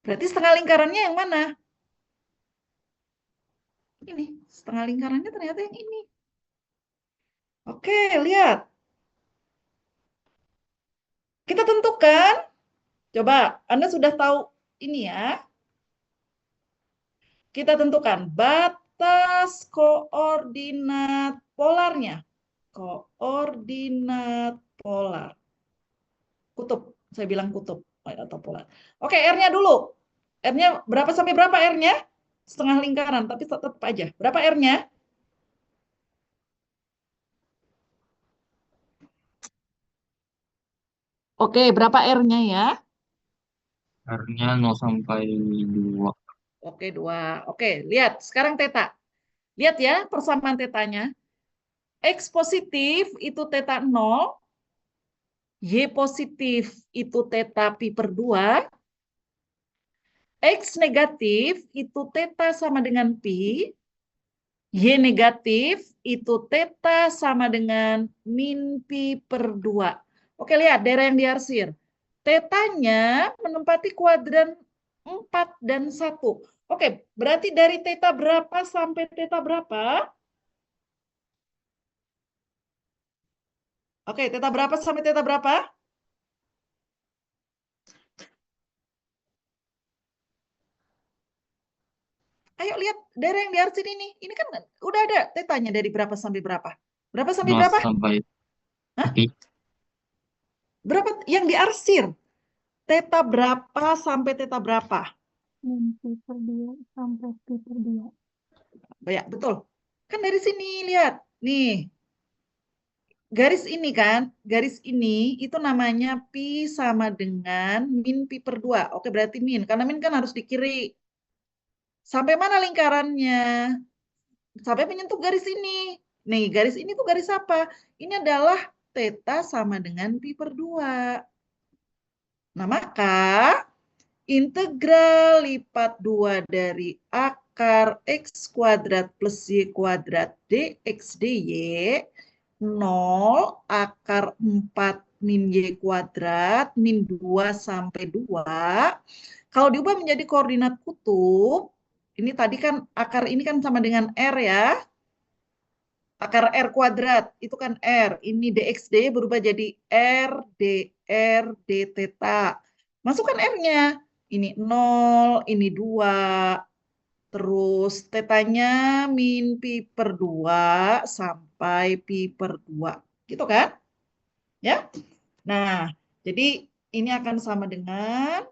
Berarti setengah lingkarannya yang mana? Ini. Setengah lingkarannya ternyata yang ini. Oke, lihat. Kita tentukan. Coba, Anda sudah tahu ini ya. Kita tentukan batas koordinat polarnya. Koordinat polar. Kutub, saya bilang kutub atau polar. Oke, R-nya dulu. R-nya berapa sampai berapa R-nya? Setengah lingkaran, tapi tetap aja. Berapa R-nya? Oke, berapa R-nya ya? R-nya 0 sampai 2. Oke, 2. Oke, lihat. Sekarang teta. Lihat ya persamaan tetanya. X positif itu teta 0. Y positif itu teta pi per 2. X negatif itu teta sama dengan pi. Y negatif itu teta sama dengan min pi per 2. Oke, lihat daerah yang diarsir. Tetanya menempati kuadran 4 dan 1. Oke, berarti dari teta berapa sampai teta berapa? Oke, teta berapa sampai teta berapa? Ayo lihat daerah yang diarsir ini. Ini kan udah ada tetanya dari berapa sampai berapa? Berapa sampai 0 berapa? sampai Hah? pi. Berapa yang diarsir? Teta berapa sampai teta berapa? Min pi per 2 sampai pi per 2. Ya, betul. Kan dari sini lihat. Nih, garis ini kan, garis ini itu namanya pi sama dengan min pi per 2. Oke, berarti min. Karena min kan harus di kiri. Sampai mana lingkarannya? Sampai menyentuh garis ini. Nih, garis ini tuh garis apa? Ini adalah teta sama dengan pi per 2. Nah, maka integral lipat 2 dari akar x kuadrat plus y kuadrat dx dy 0 akar 4 min y kuadrat min 2 sampai 2. Kalau diubah menjadi koordinat kutub, ini tadi kan akar ini kan sama dengan R ya. Akar R kuadrat, itu kan R. Ini dx dy berubah jadi R dr d theta. Masukkan R-nya. Ini 0, ini 2. Terus tetanya min pi per 2 sampai pi per 2. Gitu kan? Ya. Nah, jadi ini akan sama dengan,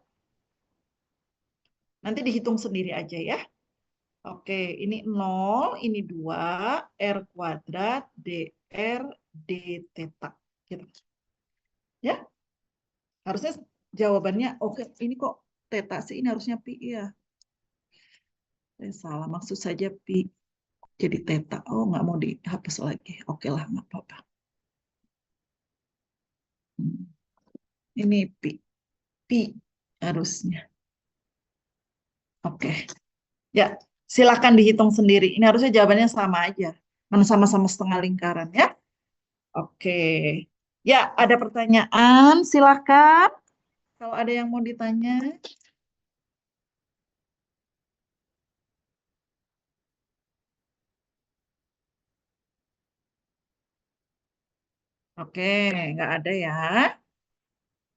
nanti dihitung sendiri aja ya. Oke, ini 0, ini 2, R kuadrat, dr, d theta. Gitu. Ya. Harusnya jawabannya, oke, ini kok theta sih, ini harusnya pi ya. Salah, maksud saja pi jadi theta. Oh, nggak mau dihapus lagi. Oke lah, nggak apa-apa. Ini pi. Pi harusnya. Oke. Ya, silakan dihitung sendiri. Ini harusnya jawabannya sama aja. Mana sama-sama setengah lingkaran ya. Oke. Ya, ada pertanyaan, silakan. Kalau ada yang mau ditanya. Oke, nggak ada ya.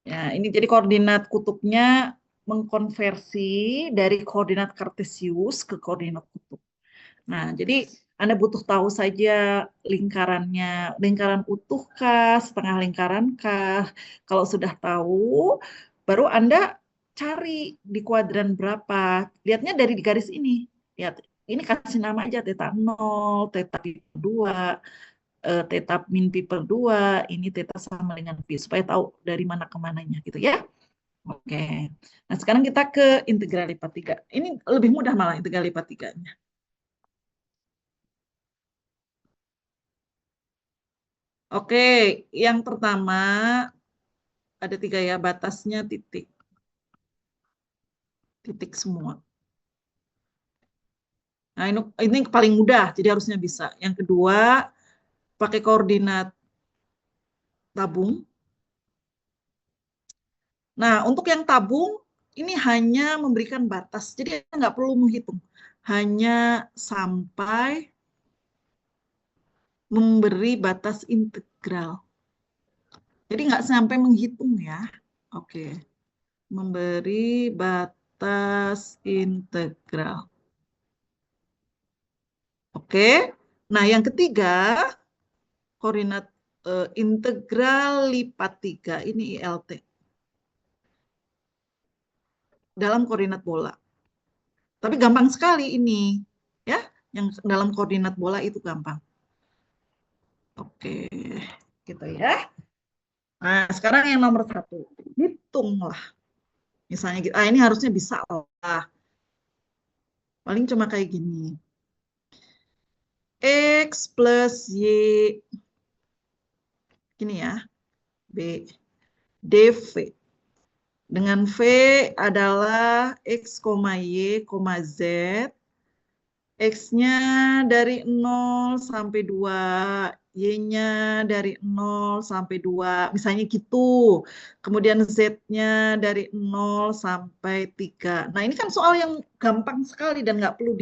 Ya, ini jadi koordinat kutubnya mengkonversi dari koordinat kartesius ke koordinat kutub. Nah, jadi Anda butuh tahu saja lingkarannya, lingkaran utuh kah, setengah lingkaran kah. Kalau sudah tahu, baru Anda cari di kuadran berapa. Lihatnya dari di garis ini. Lihat, ini kasih nama aja theta 0, theta pi per 2, theta min pi per 2, ini theta sama dengan pi, supaya tahu dari mana ke mananya gitu ya. Oke. Nah, sekarang kita ke integral lipat 3. Ini lebih mudah malah integral lipat 3-nya. Oke, yang pertama ada 3 ya, batasnya titik. Titik semua. Nah, ini paling mudah, jadi harusnya bisa. Yang kedua, pakai koordinat tabung. Nah, untuk yang tabung, ini hanya memberikan batas, jadi nggak perlu menghitung. Hanya sampai memberi batas integral. Jadi nggak sampai menghitung ya. Oke. Memberi batas integral. Oke. Nah, yang ketiga, koordinat integral lipat 3, ini ILT. Dalam koordinat bola. Tapi gampang sekali ini. Ya, yang dalam koordinat bola itu gampang. Oke, gitu ya. Nah, sekarang yang nomor 1. Hitunglah. Misalnya gitu. Ini harusnya bisa lah. Paling cuma kayak gini. X plus Y. Gini ya. B. dV. Dengan V adalah X, Y, Z. X-nya dari 0 sampai 2. Y-nya dari 0 sampai 2. Misalnya gitu. Kemudian Z-nya dari 0 sampai 3. Nah, ini kan soal yang gampang sekali dan nggak perlu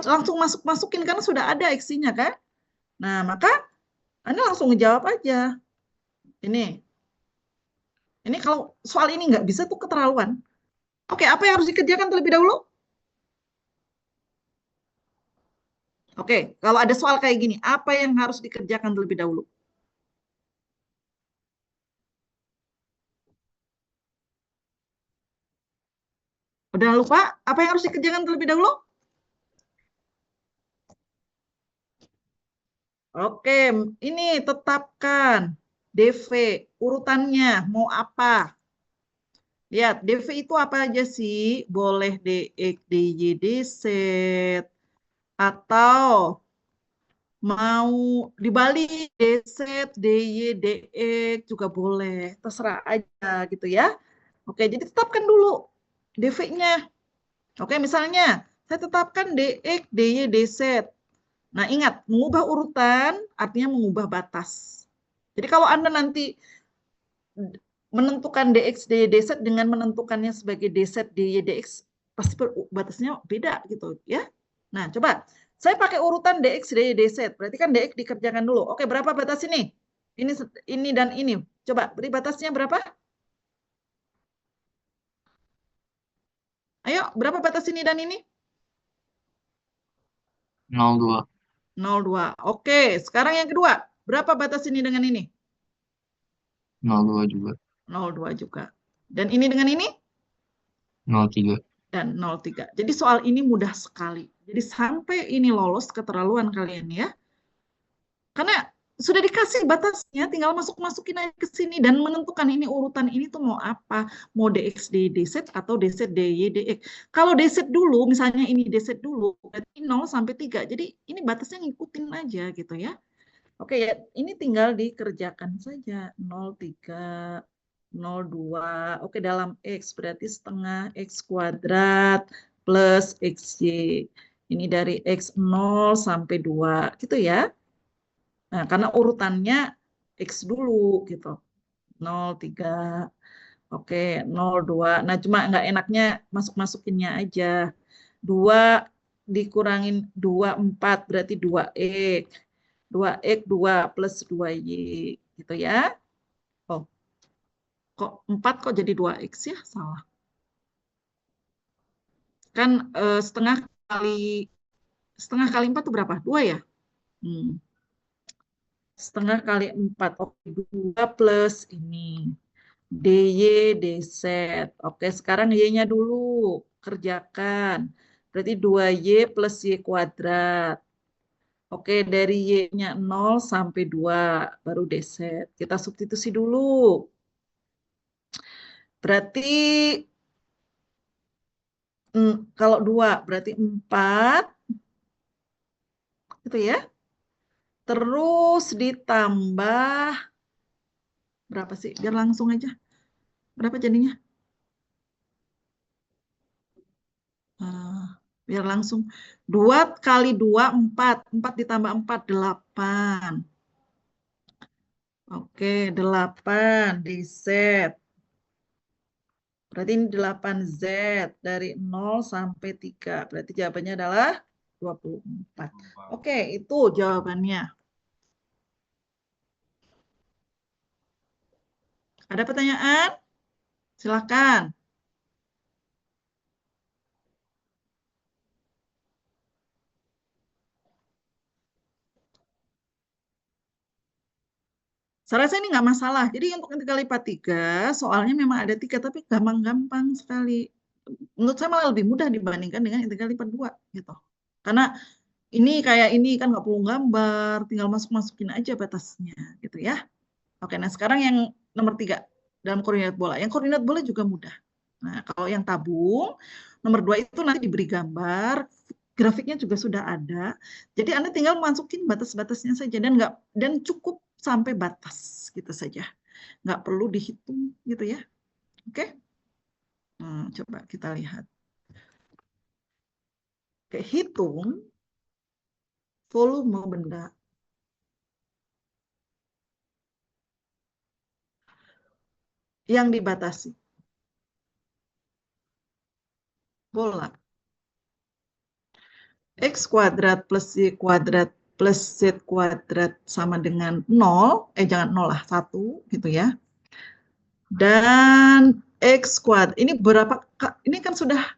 langsung masukin karena sudah ada X-nya kan. Nah, maka Anda langsung ngejawab aja. Ini kalau soal ini nggak bisa tuh keterlaluan. Oke, apa yang harus dikerjakan terlebih dahulu? Oke, kalau ada soal kayak gini, apa yang harus dikerjakan terlebih dahulu? Udah lupa? Apa yang harus dikerjakan terlebih dahulu? Oke, ini tetapkan DV. Urutannya mau apa? Lihat, DV itu apa aja sih? Boleh DX, DY, DZ, atau mau dibalik DZ, DY, DX juga boleh. Terserah aja gitu ya. Oke, jadi tetapkan dulu DV-nya. Oke, misalnya saya tetapkan DX, DY, DZ. Nah, ingat, mengubah urutan artinya mengubah batas. Jadi kalau Anda nanti menentukan DX, DY, DZ dengan menentukannya sebagai DZ, DY, DX, pasti batasnya beda gitu ya. Nah, coba saya pakai urutan DX, DY, DZ. Berarti kan DX dikerjakan dulu. Oke, berapa batas ini? Ini dan ini. Coba beri batasnya berapa? Ayo, berapa batas ini dan ini? 02. 02. Oke, sekarang yang kedua. Berapa batas ini dengan ini? 02 juga. 02 juga. Dan ini dengan ini? 03. Dan 03. Jadi soal ini mudah sekali. Jadi sampai ini lolos keterlaluan kalian ya. Karena sudah dikasih batasnya, tinggal masukin aja ke sini dan menentukan ini urutan ini tuh mau apa, mau DX, DZ atau DZ, DY, DX. Kalau DZ dulu, misalnya ini DZ dulu, berarti 0 sampai 3. Jadi ini batasnya ngikutin aja gitu ya. Oke ya, ini tinggal dikerjakan saja 03, 02. Oke, dalam X berarti setengah X kuadrat plus XY. Ini dari X0 sampai 2 gitu ya. Nah, karena urutannya X dulu gitu. 03. Oke, 02. Nah, cuma nggak enaknya masukinnya aja. 2 dikurangin 24 berarti 2X. 2X 2 plus 2Y gitu ya. Oh, kok 4 kok jadi 2X ya? Salah. Kan setengah kali 4 itu berapa? 2 ya? Setengah kali 4. Oke, 2 plus ini. DY, DZ. Oke, sekarang Y-nya dulu. Kerjakan. Berarti 2Y plus Y kuadrat. Oke, dari Y-nya 0 sampai 2. Baru DZ. Kita substitusi dulu. Berarti kalau 2 berarti 4. Gitu ya. Terus ditambah berapa sih? Biar langsung aja. Berapa jadinya? Biar langsung. 2 kali 2, 4. 4 ditambah 4, 8. Oke, 8 di Z. Berarti ini 8Z dari 0 sampai 3. Berarti jawabannya adalah 24. Oke, itu jawabannya. Ada pertanyaan? Silakan. Saya rasa ini nggak masalah. Jadi untuk integral lipat 3, soalnya memang ada 3, tapi gampang-gampang sekali. Menurut saya malah lebih mudah dibandingkan dengan integral lipat 2. Gitu. Karena ini kayak ini kan nggak perlu gambar, tinggal masukin aja batasnya. Gitu ya. Oke, nah sekarang yang nomor 3, dalam koordinat bola. Yang koordinat bola juga mudah. Nah, kalau yang tabung, nomor 2 itu nanti diberi gambar, grafiknya juga sudah ada. Jadi Anda tinggal masukin batas-batasnya saja dan cukup sampai batas gitu saja. Nggak perlu dihitung gitu ya. Oke? Coba kita lihat. Oke, hitung volume benda. Yang dibatasi. Bola. X kuadrat plus Y kuadrat plus Z kuadrat sama dengan 0, jangan 0 lah, 1 gitu ya. Dan X kuadrat, ini ini kan sudah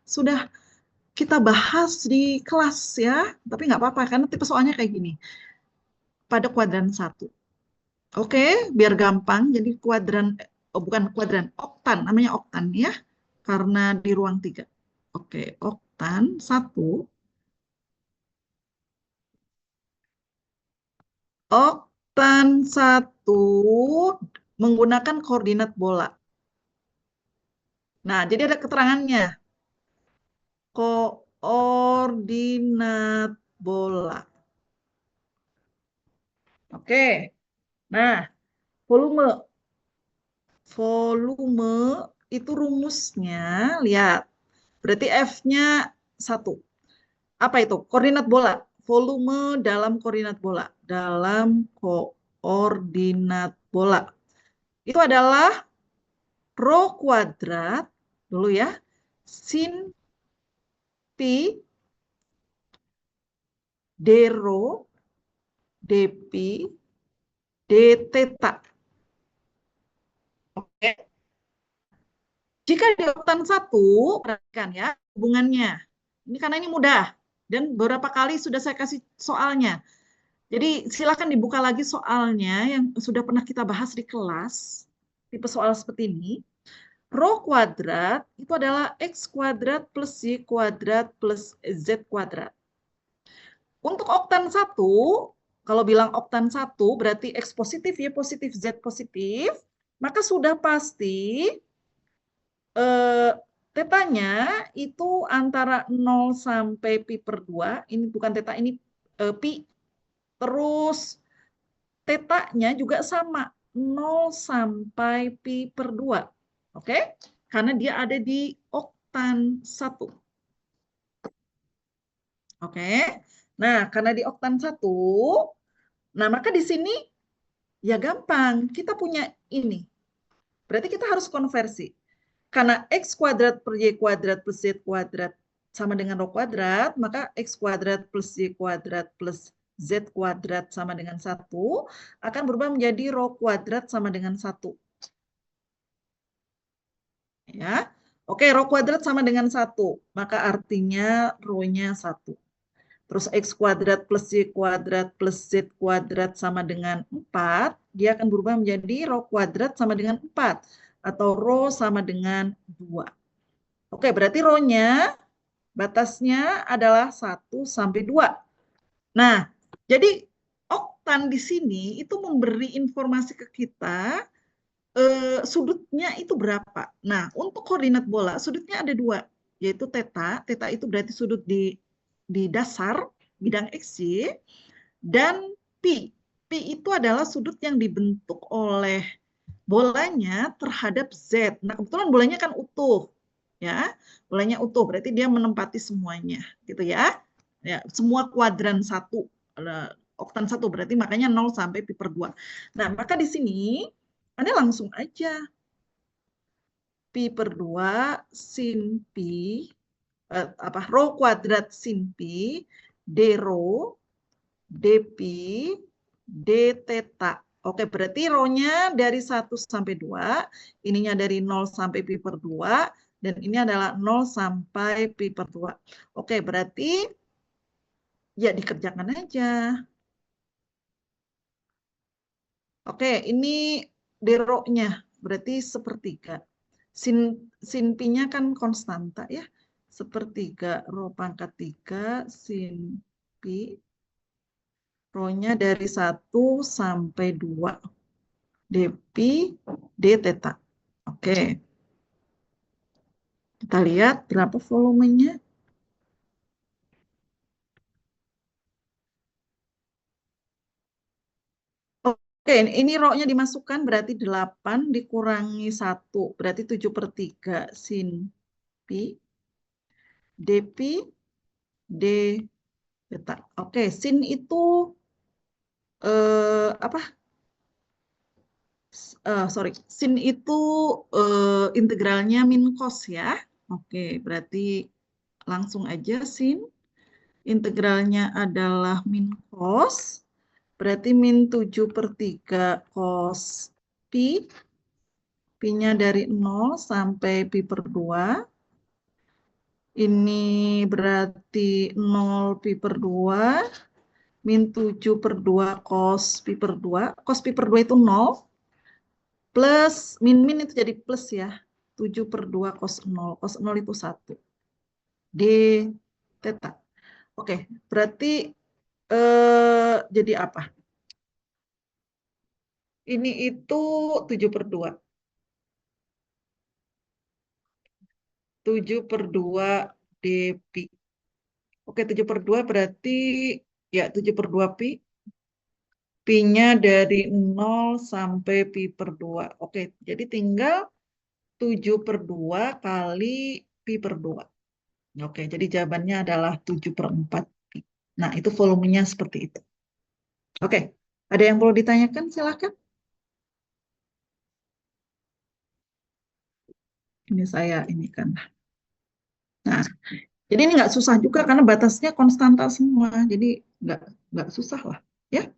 kita bahas di kelas ya, tapi nggak apa-apa karena tipe soalnya kayak gini. Pada kuadran 1. Oke, biar gampang, jadi bukan kuadran, oktan, namanya oktan ya, karena di ruang 3. Oke, oktan 1. Oktan 1 menggunakan koordinat bola. Nah, jadi ada keterangannya. Koordinat bola. Oke. Nah, volume. Volume itu rumusnya, lihat. Berarti F-nya 1. Apa itu? Koordinat bola. Volume dalam koordinat bola. Dalam koordinat bola. Itu adalah rho kuadrat, dulu ya, sin pi d rho dp d theta. Oke. Jika di oktan 1, perhatikan ya hubungannya. Ini karena ini mudah dan beberapa kali sudah saya kasih soalnya. Jadi silakan dibuka lagi soalnya yang sudah pernah kita bahas di kelas. Tipe soal seperti ini. Rho kuadrat itu adalah x kuadrat plus y kuadrat plus z kuadrat. Untuk oktan 1, kalau bilang oktan 1 berarti x positif, y positif, z positif, maka sudah pasti tetanya itu antara 0 sampai pi per 2, ini bukan teta, ini pi, terus tetanya juga sama, 0 sampai pi per 2. Oke? Karena dia ada di oktan 1. Oke? Nah, karena di oktan 1, nah maka di sini ya gampang, kita punya ini. Berarti kita harus konversi. Karena x kuadrat per y kuadrat plus z kuadrat sama dengan rho kuadrat, maka x kuadrat plus y kuadrat plus z kuadrat sama dengan 1 akan berubah menjadi rho kuadrat sama dengan 1. Ya. Oke, rho kuadrat sama dengan 1, maka artinya rho-nya 1. Terus x kuadrat plus y kuadrat plus z kuadrat sama dengan 4, dia akan berubah menjadi rho kuadrat sama dengan 4. Atau rho sama dengan 2. Oke, berarti rho-nya batasnya adalah 1 sampai 2. Nah, jadi oktan di sini itu memberi informasi ke kita sudutnya itu berapa. Nah, untuk koordinat bola sudutnya ada 2, yaitu theta. Theta itu berarti sudut di dasar bidang XY, dan pi. Pi itu adalah sudut yang dibentuk oleh bolanya terhadap Z. Nah, kebetulan bolanya kan utuh. Ya, bolanya utuh, berarti dia menempati semuanya, gitu ya. Ya, semua kuadran 1, oktan 1, berarti makanya 0 sampai pi per 2. Nah, maka di sini Anda langsung aja pi per 2 sin pi, rho kuadrat sin pi, d rho, dp, d theta. Oke, berarti rho-nya dari 1 sampai 2, ininya dari 0 sampai pi per 2, dan ini adalah 0 sampai pi per 2. Oke, berarti ya dikerjakan aja. Oke, ini d rho-nya, berarti sepertiga. Sin pi-nya kan konstanta ya. Sepertiga rho pangkat 3 sin pi. Rho-nya dari 1 sampai 2. dp, d theta. Oke. Kita lihat berapa volumenya. Oke, ini rho-nya dimasukkan berarti 8 dikurangi 1. Berarti 7/3 sin pi. dp, d theta. Oke, sin itu apa? Sin itu integralnya min cos ya. Oke, berarti langsung aja sin. Integralnya adalah min cos. Berarti min 7/3 cos pi. Pi-nya dari 0 sampai pi per 2. Ini berarti 0 pi per 2. Min 7/2 cos pi per 2. Cos pi per 2 itu 0. Plus, min itu jadi plus ya. 7/2 cos 0. Cos 0 itu 1. D theta. Oke, berarti jadi apa? Ini itu 7/2. 7/2 D pi. Oke, 7/2 berarti ya 7/2 pi. Pi-nya dari 0 sampai pi per 2. Oke, jadi tinggal 7/2 kali pi per 2. Oke, jadi jawabannya adalah 7/4 pi. Nah, itu volumenya seperti itu. Oke, ada yang perlu ditanyakan? Silakan. Ini saya ini kan. Nah, jadi ini nggak susah juga karena batasnya konstanta semua. Jadi nggak susah lah, ya.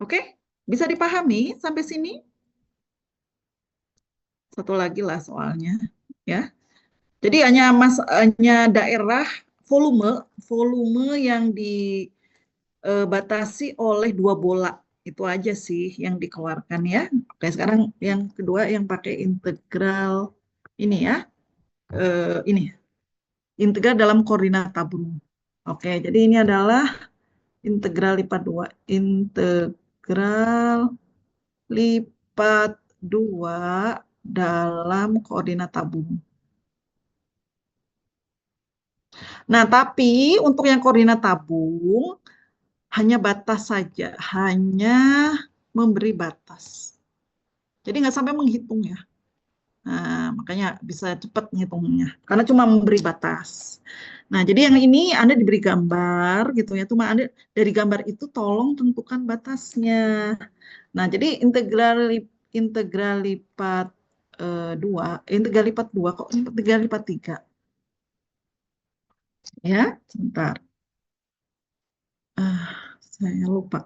Oke, bisa dipahami sampai sini? Satu lagi lah soalnya, ya. Jadi hanya daerah volume volume yang dibatasi oleh dua bola itu aja sih yang dikeluarkan ya. Oke, sekarang yang kedua yang pakai integral ini ya, ini integral dalam koordinat tabung. Oke, jadi ini adalah integral lipat 2. Integral lipat 2 dalam koordinat tabung. Nah, tapi untuk yang koordinat tabung hanya batas saja, hanya memberi batas. Jadi nggak sampai menghitung ya. Nah, makanya bisa cepat ngitungnya, karena cuma memberi batas. Nah, jadi yang ini Anda diberi gambar gitu ya, cuma Anda dari gambar itu tolong tentukan batasnya. Nah, jadi integral lipat 2, integral lipat 2 kok integral lipat 3. Ya, sebentar. Saya lupa.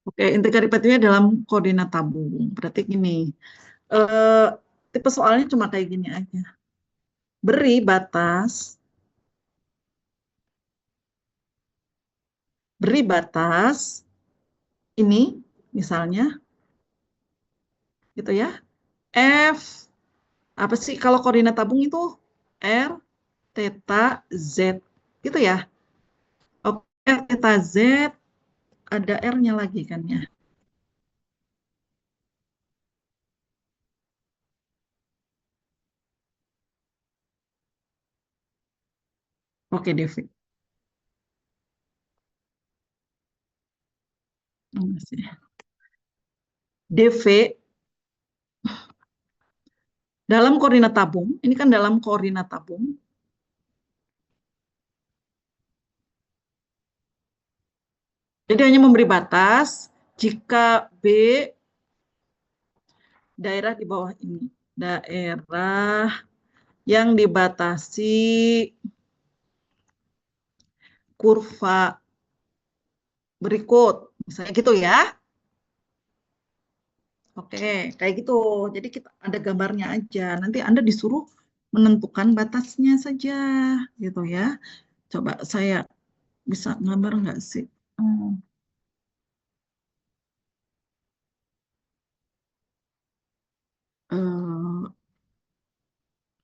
Oke, integral lipat dalam koordinat tabung. Berarti gini, eh, tipe soalnya cuma kayak gini aja. Beri batas ini misalnya gitu ya. F apa sih kalau koordinat tabung itu R theta Z gitu ya. Oke, R theta Z ada R-nya lagi kan ya. Oke, Devi. DV dalam koordinat tabung, ini kan dalam koordinat tabung. Jadi hanya memberi batas jika B daerah di bawah ini. Daerah yang dibatasi kurva berikut. Misalnya gitu ya. Oke, kayak gitu. Jadi kita ada gambarnya aja. Nanti Anda disuruh menentukan batasnya saja, gitu ya. Coba saya bisa gambar nggak sih? Eh,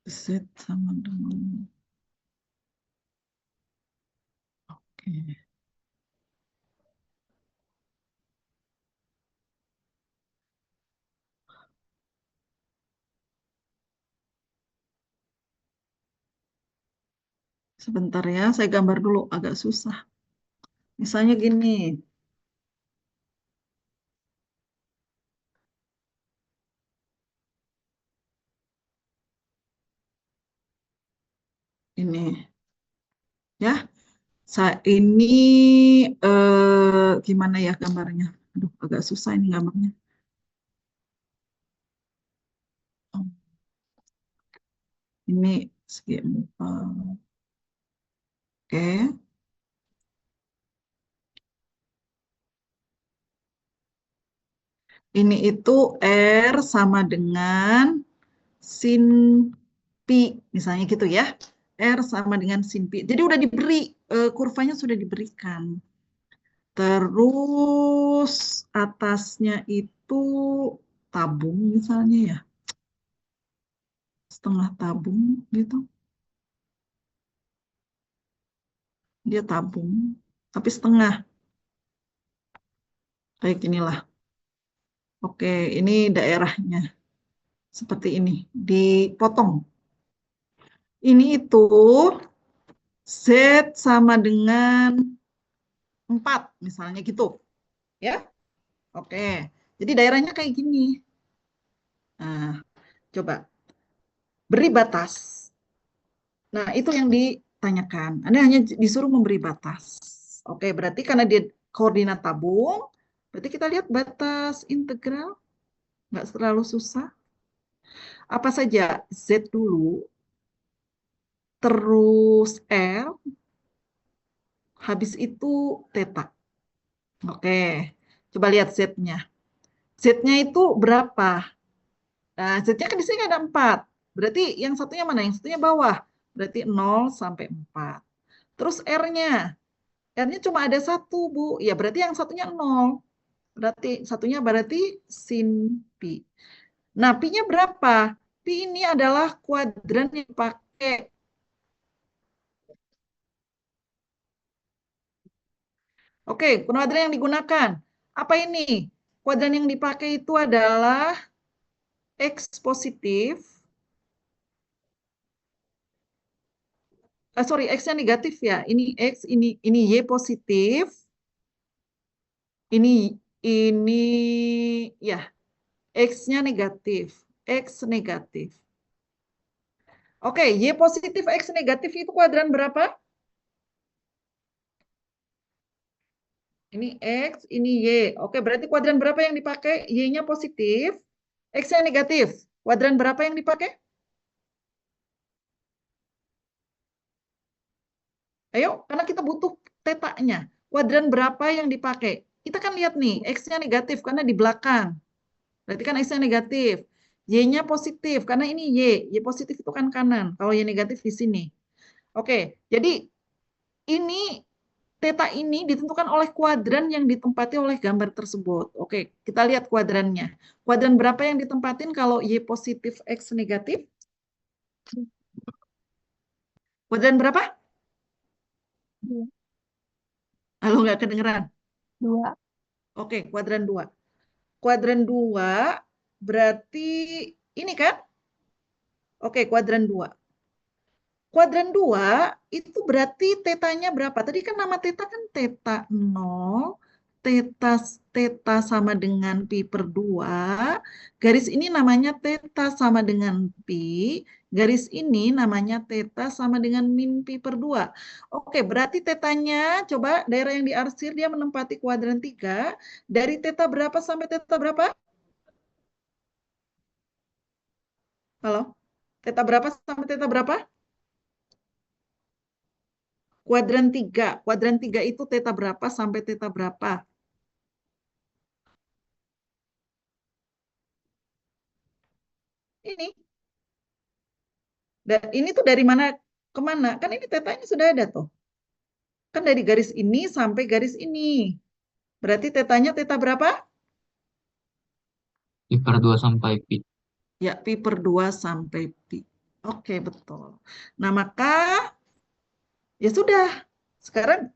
Z sama dengan oke. Sebentar ya, saya gambar dulu agak susah. Misalnya gini. Ini ya. Ini gimana ya gambarnya? Aduh, agak susah ini gambarnya. Oh, ini segi 4. Oke. Ini itu R sama dengan sin pi, misalnya gitu ya. R sama dengan sin pi. Jadi udah diberi, kurvanya sudah diberikan. Terus atasnya itu tabung misalnya ya. Setengah tabung gitu. Dia tabung, tapi setengah. Kayak ginilah. Oke, ini daerahnya. Seperti ini. Dipotong. Ini itu Z sama dengan 4, misalnya gitu. Ya. Oke. Jadi daerahnya kayak gini. Nah, coba. Beri batas. Nah, itu yang ditanyakan. Anda hanya disuruh memberi batas. Oke, berarti karena dia koordinat tabung, berarti kita lihat batas integral. Nggak terlalu susah. Apa saja? Z dulu, terus R, habis itu theta. Oke, coba lihat Z-nya. Z-nya itu berapa? Nah, Z-nya kan di sini ada 4. Berarti yang satunya mana? Yang satunya bawah. Berarti 0 sampai 4. Terus R-nya. R-nya cuma ada 1, Bu. Ya, berarti yang satunya 0. Berarti satunya berarti sin pi. Nah, pi-nya berapa? Pi ini adalah kuadran yang dipakai. Oke, kuadran yang digunakan. Apa ini? Kuadran yang dipakai itu adalah X positif. Sorry, X-nya negatif ya. Ini X, ini Y positif. Ini ya, X-nya negatif. X negatif. Oke, Y positif, X negatif itu kuadran berapa? Ini X, ini Y. Oke, berarti kuadran berapa yang dipakai? Y-nya positif, X-nya negatif. Kuadran berapa yang dipakai? Ayo, karena kita butuh tetanya. Kuadran berapa yang dipakai? Kita kan lihat nih, X-nya negatif karena di belakang. Berarti kan X-nya negatif. Y-nya positif karena ini Y. Y positif itu kan kanan. Kalau Y negatif di sini. Oke, jadi ini Theta ini ditentukan oleh kuadran yang ditempati oleh gambar tersebut. Oke, kita lihat kuadrannya. Kuadran berapa yang ditempatin kalau Y positif, X negatif? Kuadran berapa? 2. Halo, nggak kedengeran. 2. Oke, kuadran 2. Kuadran 2 berarti ini kan? Oke, kuadran 2. Kuadran 2 itu berarti tetanya berapa? Tadi kan nama teta kan teta 0, teta sama dengan pi per 2, garis ini namanya teta sama dengan pi, garis ini namanya teta sama dengan min pi per 2. Oke, berarti tetanya, coba daerah yang diarsir dia menempati kuadran 3, dari teta berapa sampai teta berapa? Halo? Teta berapa sampai teta berapa? Kuadran 3. Kuadran 3 itu teta berapa sampai teta berapa? Ini. Dan ini tuh dari mana ke mana? Kan ini tetanya sudah ada tuh. Kan dari garis ini sampai garis ini. Berarti tetanya teta berapa? Pi per 2 sampai pi. Ya, pi per 2 sampai pi. Oke, betul. Nah, maka ya sudah. Sekarang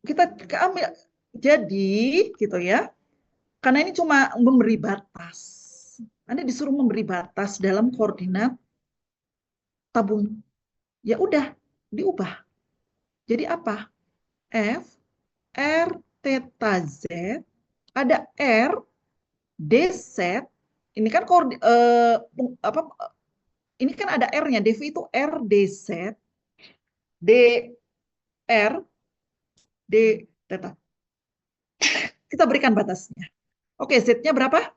kita ambil. Jadi, gitu ya. Karena ini cuma memberi batas. Anda disuruh memberi batas dalam koordinat tabung. Ya udah, diubah. Jadi apa? F, R, theta, Z, ada R, DZ, ini kan ini kan ada R-nya, dV itu R dz, dr, d theta. Kita berikan batasnya. Oke, Z-nya berapa?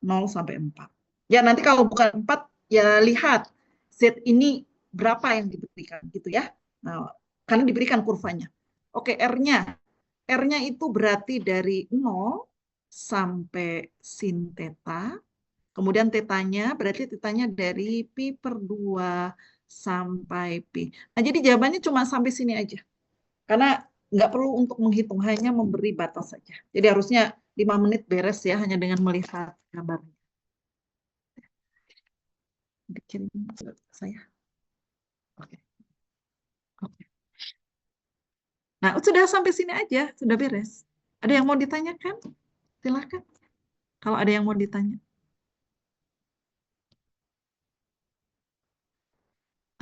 0 sampai 4. Ya, nanti kalau bukan 4, ya lihat Z ini berapa yang diberikan gitu ya. Nah, karena diberikan kurvanya. Oke, R-nya. R-nya itu berarti dari 0 sampai sin theta. Kemudian tetanya, berarti tetanya dari pi per 2 sampai pi. Nah, jadi jawabannya cuma sampai sini aja. Karena nggak perlu untuk menghitung, hanya memberi batas saja. Jadi harusnya 5 menit beres ya, hanya dengan melihat gambarnya. Bikin saya. Oke. Oke. Nah, sudah sampai sini aja, sudah beres. Ada yang mau ditanyakan? Silakan. Kalau ada yang mau ditanya.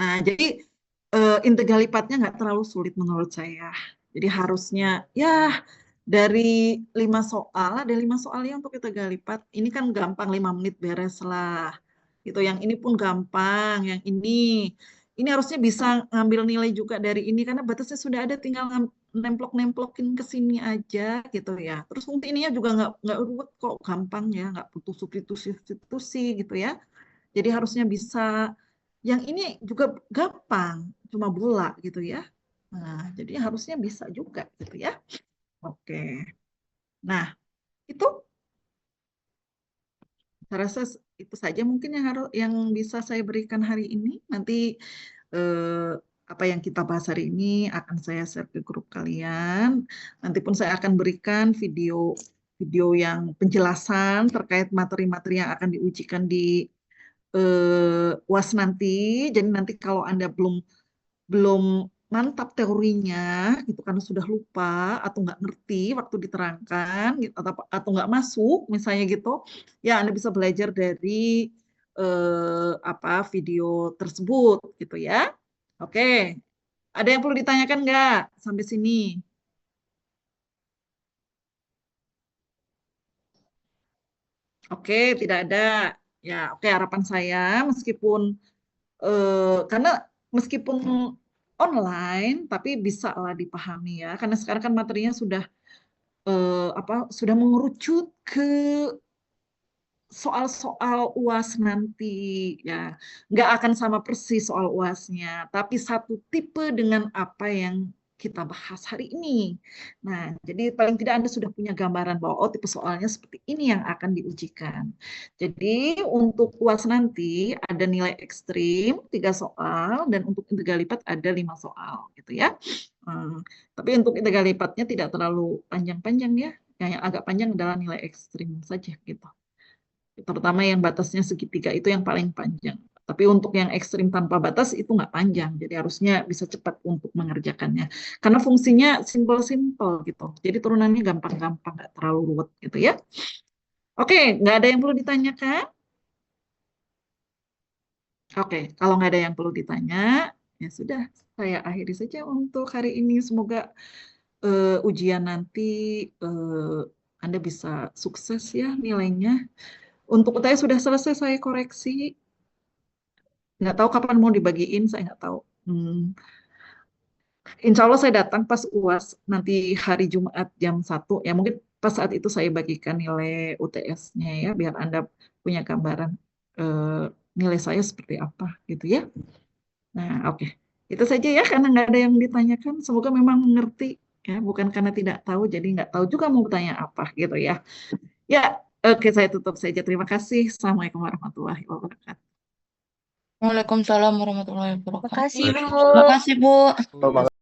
Nah, jadi integral lipatnya nggak terlalu sulit menurut saya. Jadi harusnya ya dari 5 soal, ada 5 soal ya untuk integral lipat. Ini kan gampang, 5 menit beres lah. Gitu. Yang ini pun gampang, yang ini harusnya bisa ngambil nilai juga dari ini karena batasnya sudah ada, tinggal nemplok-nemplokin ke sini aja gitu ya. Terus fungsi ininya juga nggak ruwet kok, gampang ya, nggak butuh substitusi gitu ya. Jadi harusnya bisa. Yang ini juga gampang, cuma bola gitu ya. Nah, jadi harusnya bisa juga gitu ya. Oke. Nah, itu saya rasa itu saja mungkin yang bisa saya berikan hari ini. Nanti apa yang kita bahas hari ini akan saya share ke grup kalian. Nanti pun saya akan berikan video yang penjelasan terkait materi-materi yang akan diujikan di UAS nanti. Jadi nanti kalau Anda belum mantap teorinya gitu karena sudah lupa atau nggak ngerti waktu diterangkan gitu, atau nggak masuk misalnya gitu, ya Anda bisa belajar dari video tersebut gitu ya. Oke, ada yang perlu ditanyakan nggak sampai sini? Oke, tidak ada. Ya, oke, harapan saya meskipun karena meskipun online tapi bisa lah dipahami ya, karena sekarang kan materinya sudah sudah mengerucut ke soal-soal UAS nanti ya, nggak akan sama persis soal UASnya, tapi satu tipe dengan apa yang kita bahas hari ini. Nah, jadi paling tidak Anda sudah punya gambaran bahwa oh tipe soalnya seperti ini yang akan diujikan. Jadi untuk UAS nanti ada nilai ekstrim 3 soal dan untuk integral lipat ada 5 soal gitu ya. Tapi untuk integral lipatnya tidak terlalu panjang-panjang ya. Yang agak panjang adalah nilai ekstrim saja gitu. Terutama yang batasnya segitiga itu yang paling panjang. Tapi untuk yang ekstrim tanpa batas itu nggak panjang, jadi harusnya bisa cepat untuk mengerjakannya. Karena fungsinya simple-simple gitu, jadi turunannya gampang-gampang, nggak terlalu ruwet gitu ya. Oke, nggak ada yang perlu ditanyakan? Oke, kalau nggak ada yang perlu ditanya, ya sudah, saya akhiri saja untuk hari ini. Semoga ujian nanti Anda bisa sukses ya nilainya. Untuk UTS sudah selesai, saya koreksi. Nggak tahu kapan mau dibagiin, saya nggak tahu. Insya Allah saya datang pas UAS nanti hari Jumat jam 1. Ya mungkin pas saat itu saya bagikan nilai UTS-nya ya, biar Anda punya gambaran nilai saya seperti apa gitu ya. Nah oke. Itu saja ya, karena nggak ada yang ditanyakan. Semoga memang mengerti ya, bukan karena tidak tahu jadi nggak tahu juga mau bertanya apa gitu ya. Ya oke, saya tutup saja. Terima kasih. Assalamualaikum warahmatullahi wabarakatuh. Waalaikumsalam warahmatullahi wabarakatuh. Makasih, Bu. Makasih, Bu.